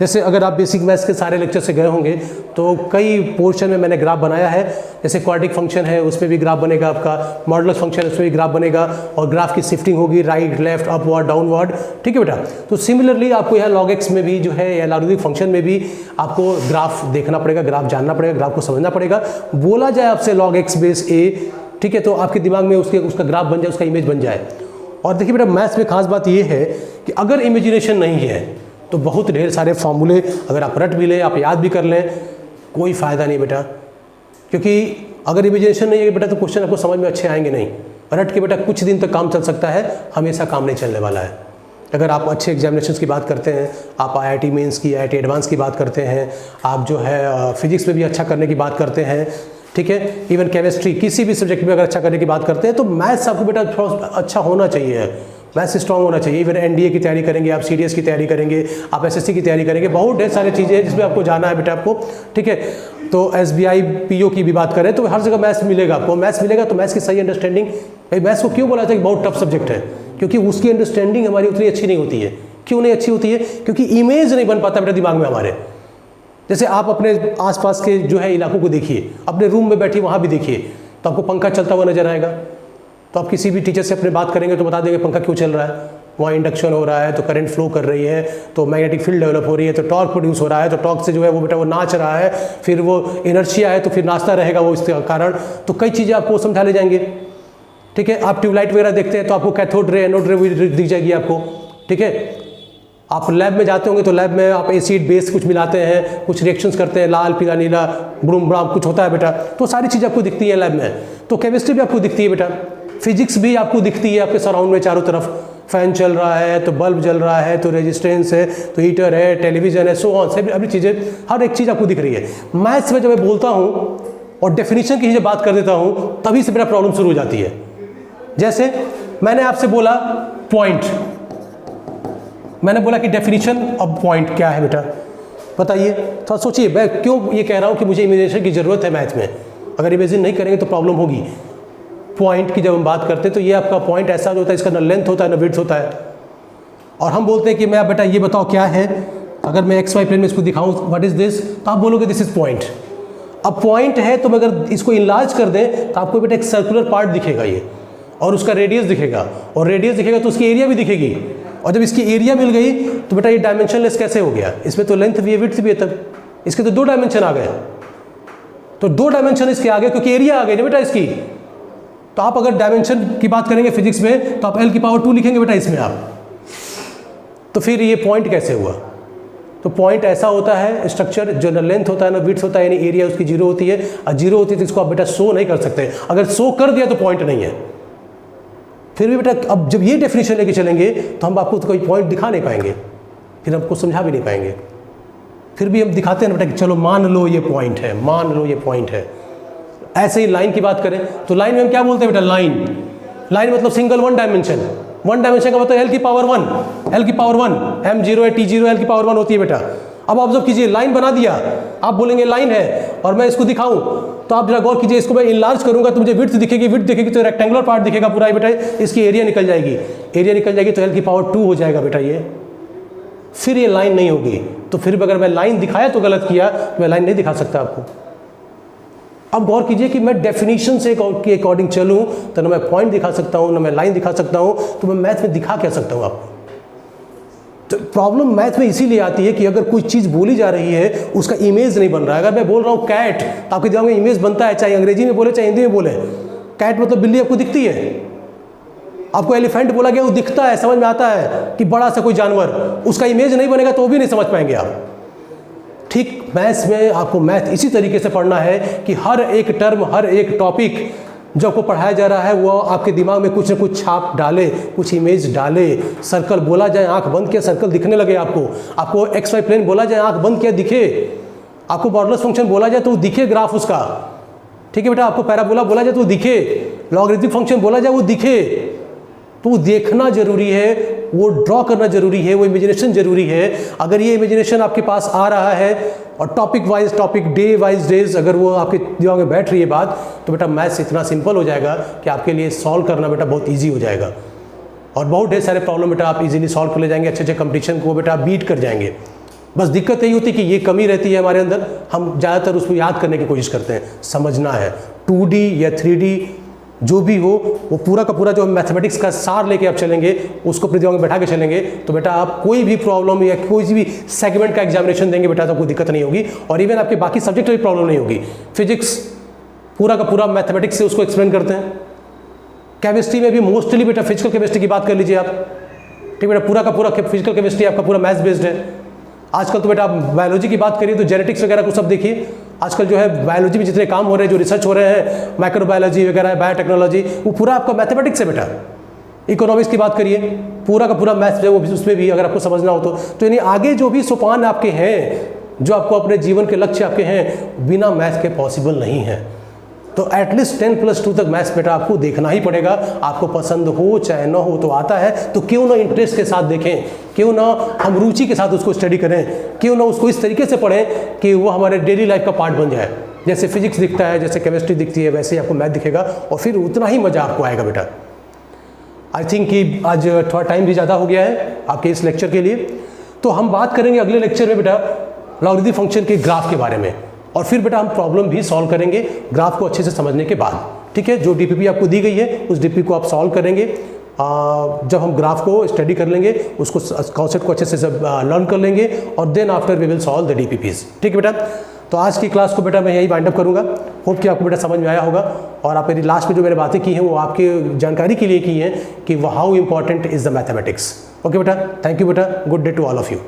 जैसे अगर आप बेसिक मैथ्स के सारे लेक्चर से गए होंगे तो कई पोर्शन में मैंने ग्राफ बनाया है। जैसे क्वाड्रेटिक फंक्शन है उसमें भी ग्राफ बनेगा आपका, मॉडुलस फंक्शन है उसमें भी ग्राफ बनेगा, और ग्राफ की शिफ्टिंग होगी राइट लेफ्ट अपवर्ड डाउनवर्ड, ठीक है बेटा। तो सिमिलरली आपको यहाँ log x में भी जो है या लॉगरिथमिक फंक्शन में भी आपको ग्राफ देखना पड़ेगा, ग्राफ जानना पड़ेगा, ग्राफ को समझना पड़ेगा। बोला जाए आपसे log x बेस a, ठीक है, तो आपके दिमाग में उसका ग्राफ बन जाए, उसका इमेज बन जाए। और देखिए बेटा मैथ्स में खास बात ये है कि अगर इमेजिनेशन नहीं है तो बहुत ढेर सारे फॉर्मूले अगर आप रट भी लें, आप याद भी कर लें, कोई फ़ायदा नहीं बेटा। क्योंकि अगर इमेजिनेशन नहीं है बेटा तो क्वेश्चन आपको समझ में अच्छे आएंगे नहीं। रट के बेटा कुछ दिन तक काम चल सकता है, हमेशा काम नहीं चलने वाला है। अगर आप अच्छे एग्जामिनेशंस की बात करते हैं, आप IIT मेंस की, IIT एडवांस की बात करते हैं, आप जो है फिजिक्स में भी अच्छा करने की बात करते हैं, ठीक है, इवन केमिस्ट्री किसी भी सब्जेक्ट में अगर अच्छा करने की बात करते हैं, तो मैथ्स आपको बेटा थोड़ा अच्छा होना चाहिए, मैथ्स स्ट्रॉन्ग होना चाहिए। इवन NDA की तैयारी करेंगे आप, CDS की तैयारी करेंगे आप, SSC की तैयारी करेंगे, बहुत ढेर सारी चीज़ें हैं जिसमें आपको जाना है बेटा आपको, ठीक है। तो SBI PO की भी बात करें तो हर जगह मैथ्स मिलेगा आपको। मैथ्स मिलेगा तो मैथ्स की सही अंडरस्टैंडिंग, भाई मैथ्स को क्यों बोला जाता है कि बहुत टफ सब्जेक्ट है, क्योंकि उसकी अंडरस्टैंडिंग हमारी उतनी अच्छी नहीं होती है। क्यों नहीं अच्छी होती है? क्योंकि इमेज नहीं बन पाता बेटा दिमाग में हमारे। जैसे आप अपने आसपास के जो है इलाकों को देखिए, अपने रूम में बैठिए वहाँ भी देखिए, तो आपको पंखा चलता हुआ नजर आएगा। तो आप किसी भी टीचर से अपने बात करेंगे तो बता देंगे पंखा क्यों चल रहा है, वहाँ इंडक्शन हो रहा है तो करंट फ्लो कर रही है, तो मैग्नेटिक फील्ड डेवलप हो रही है, तो टॉर्क प्रोड्यूस हो रहा है, तो टॉर्क से जो है वो बेटा वो नाच रहा है, फिर वो इनर्शिया है तो फिर नाचता रहेगा वो इसके कारण। तो कई चीज़ें आपको समझा ले जाएंगे, ठीक है। आप ट्यूबलाइट वगैरह देखते हैं तो आपको कैथोड रे एनोड रे भी दिख जाएगी आपको, ठीक है। आप लैब में जाते होंगे तो लैब में आप एसिड बेस कुछ मिलाते हैं, कुछ रिएक्शंस करते हैं, लाल पीला नीला ब्रूम ब्राम कुछ होता है बेटा, तो सारी चीज़ आपको दिखती है लैब में। तो केमिस्ट्री भी आपको दिखती है बेटा, फिजिक्स भी आपको दिखती है आपके सराउंड में चारों तरफ। फैन चल रहा है तो बल्ब जल रहा है, तो रेजिस्टेंस है, तो हीटर है, टेलीविजन है, सो ऑन, सभी चीज़ें, हर एक चीज़ आपको दिख रही है। मैथ्स में जब मैं बोलता हूँ और डेफिनेशन की जब बात कर देता हूँ तभी से मेरा प्रॉब्लम शुरू हो जाती है। जैसे मैंने आपसे बोला पॉइंट, मैंने बोला कि डेफिनेशन ऑफ पॉइंट क्या है बेटा, बताइए। थोड़ा सोचिए मैं क्यों ये कह रहा हूँ कि मुझे इमेजिनेशन की ज़रूरत है मैथ में। अगर इमेजिन नहीं करेंगे तो प्रॉब्लम होगी। पॉइंट की जब हम बात करते हैं तो ये आपका पॉइंट ऐसा होता है, इसका ना लेंथ होता है ना विड्थ होता है। और हम बोलते हैं कि मैं बेटा ये बताओ क्या है, अगर मैं एक्स वाई प्लेन में इसको दिखाऊं व्हाट इज दिस, तो आप बोलोगे दिस इज पॉइंट। अब पॉइंट है तो अगर इसको इनलार्ज कर दें तो आपको बेटा एक सर्कुलर पार्ट दिखेगा ये, और उसका रेडियस दिखेगा, और रेडियस दिखेगा तो उसकी एरिया भी दिखेगी। और जब इसकी एरिया मिल गई तो बेटा ये डायमेंशनलेस कैसे हो गया, इसमें तो लेंथ भी है विड्थ भी है, तब इसके तो 2 डायमेंशन आ गए। तो 2 डायमेंशन इसके आ गए क्योंकि एरिया आ गई ना बेटा इसकी। तो आप अगर डायमेंशन की बात करेंगे फिजिक्स में तो आप L की पावर 2 लिखेंगे बेटा इसमें आप। तो फिर ये पॉइंट कैसे हुआ, तो पॉइंट ऐसा होता है स्ट्रक्चर जो ना लेंथ होता है ना विड्थ होता है, यानी एरिया उसकी 0 होती है, और 0 होती है तो इसको आप बेटा शो नहीं कर सकते। अगर शो कर दिया तो पॉइंट नहीं है। फिर भी बेटा अब जब ये डेफिनेशन लेके चलेंगे तो हम आपको कोई पॉइंट दिखा नहीं पाएंगे, फिर हमको समझा भी नहीं पाएंगे। फिर भी हम दिखाते हैं बेटा कि चलो मान लो ये पॉइंट है, मान लो ये पॉइंट है। ऐसे ही लाइन की बात करें तो लाइन में हम क्या बोलते हैं बेटा, लाइन मतलब सिंगल 1 डायमेंशन। 1 डायमेंशन का मतलब L की पावर 1, L की पावर 1, M0 है T0 L की पावर 1 होती है बेटा। अब ऑब्जर्व कीजिए, लाइन बना दिया, आप बोलेंगे लाइन है और मैं इसको दिखाऊं तो आप जरा गौर कीजिए, इसको मैं इनलार्ज करूंगा तो मुझे विड्थ दिखेगी तो रेक्टेंगुलर पार्ट दिखेगा पूरा ही बेटा, इसकी एरिया निकल जाएगी, तो L की पावर 2 हो जाएगा बेटा ये। फिर ये लाइन नहीं होगी। तो फिर भी अगर मैं लाइन दिखाया तो गलत किया, तो मैं लाइन नहीं दिखा सकता आपको। अब गौर कीजिए कि मैं डेफिनेशन से के अकॉर्डिंग चलूं तो ना मैं पॉइंट दिखा सकता हूं ना मैं लाइन दिखा सकता हूं, तो मैं मैथ में दिखा क्या सकता हूं आपको। तो प्रॉब्लम मैथ में इसीलिए आती है कि अगर कोई चीज़ बोली जा रही है उसका इमेज नहीं बन रहा है। अगर मैं बोल रहा हूँ कैट तो आपके दिमाग में इमेज बनता है, चाहे अंग्रेजी में बोले चाहे हिंदी में बोले। कैट मतलब बिल्ली आपको दिखती है, आपको एलिफेंट बोला गया वो दिखता है, समझ में आता है कि बड़ा सा कोई जानवर, उसका इमेज नहीं बनेगा तो भी नहीं समझ पाएंगे आप। ठीक मैथ्स में आपको मैथ इसी तरीके से पढ़ना है कि हर एक टर्म, हर एक टॉपिक जो आपको पढ़ाया जा रहा है वो आपके दिमाग में कुछ न कुछ छाप डाले, कुछ इमेज डाले। सर्कल बोला जाए आंख बंद किया सर्कल दिखने लगे आपको एक्स वाई प्लेन बोला जाए आंख बंद किया दिखे, आपको मॉडुलस फंक्शन बोला जाए तो वो दिखे ग्राफ उसका, ठीक है बेटा। आपको पैराबोला बोला जाए तो वो दिखे, लॉगरिथमिक फंक्शन बोला जाए वो दिखे। तो वो देखना जरूरी है, वो ड्रॉ करना जरूरी है, वो इमेजिनेशन जरूरी है। अगर ये इमेजिनेशन आपके पास आ रहा है और topic wise topic, day wise days अगर वो आपके दिमाग में बैठ रही है बात, तो बेटा मैथ्स इतना सिंपल हो जाएगा कि आपके लिए सॉल्व करना बेटा बहुत ईजी हो जाएगा। और बहुत ढेर सारे प्रॉब्लम बेटा आप इजीली सॉल्व कर ले जाएंगे, अच्छे अच्छे कंपटीशन को बेटा आप बीट कर जाएंगे। बस दिक्कत यही होती है कि ये कमी रहती है हमारे अंदर, हम ज़्यादातर उसको याद करने की कोशिश करते हैं, समझना है। 2D या 3D जो भी हो वो पूरा का पूरा जो मैथमेटिक्स का सार लेके आप चलेंगे, उसको अपने दिमाग में बैठा के चलेंगे, तो बेटा आप कोई भी प्रॉब्लम या कोई भी सेगमेंट का एग्जामिनेशन देंगे बेटा तो कोई दिक्कत नहीं होगी। और इवन आपके बाकी सब्जेक्ट में भी प्रॉब्लम नहीं होगी। फिजिक्स पूरा का पूरा मैथमेटिक्स से उसको एक्सप्लेन करते हैं। केमिस्ट्री में भी मोस्टली बेटा फिजिकल केमिस्ट्री की बात कर लीजिए आप, ठीक बेटा, पूरा का पूरा फिजिकल केमिस्ट्री आपका पूरा मैथ्स बेस्ड है। आजकल तो बेटा आप बायोलॉजी की बात करिए तो जेनेटिक्स वगैरह को सब देखिए, आजकल जो है बायोलॉजी में जितने काम हो रहे हैं, जो रिसर्च हो रहे हैं, माइक्रोबायोलॉजी वगैरह, बायोटेक्नोलॉजी, वो पूरा आपका मैथमेटिक्स है बेटा। इकोनॉमिक्स की बात करिए, पूरा का पूरा मैथ्स है वो, उसमें भी अगर आपको समझना हो तो यानी आगे जो भी सोपान आपके हैं, जो आपको अपने जीवन के लक्ष्य आपके हैं, बिना मैथ के पॉसिबल नहीं है। तो एटलीस्ट 10+2 तक मैथ्स बेटा आपको देखना ही पड़ेगा। आपको पसंद हो चाहे ना हो, तो आता है तो क्यों ना इंटरेस्ट के साथ देखें, क्यों ना हम रुचि के साथ उसको स्टडी करें, क्यों ना उसको इस तरीके से पढ़ें कि वो हमारे डेली लाइफ का पार्ट बन जाए। जैसे फिजिक्स दिखता है, जैसे केमिस्ट्री दिखती है, वैसे ही आपको मैथ दिखेगा और फिर उतना ही मज़ा आपको आएगा बेटा। आई थिंक कि आज थोड़ा टाइम भी ज़्यादा हो गया है आपके इस लेक्चर के लिए, तो हम बात करेंगे अगले लेक्चर में बेटा लॉगरिथमिक फंक्शन के ग्राफ के बारे में, और फिर बेटा हम प्रॉब्लम भी सॉल्व करेंगे ग्राफ को अच्छे से समझने के बाद, ठीक है। जो डीपीपी आपको दी गई है उस डीपीपी को आप सॉल्व करेंगे। जब हम ग्राफ को स्टडी कर लेंगे, उसको कॉन्सेप्ट को अच्छे से लर्न कर लेंगे, और then after we will solve the DPPs, ठीक है बेटा। तो आज की क्लास को बेटा मैं यही वाइंड अप करूँगा। होप कि आपको बेटा समझ में आया होगा, और आप मेरी लास्ट में जो मैंने बातें की हैं वो आपकी जानकारी के लिए की हैं कि how important is the mathematics. Okay बेटा, थैंक यू बेटा, good day to all of you.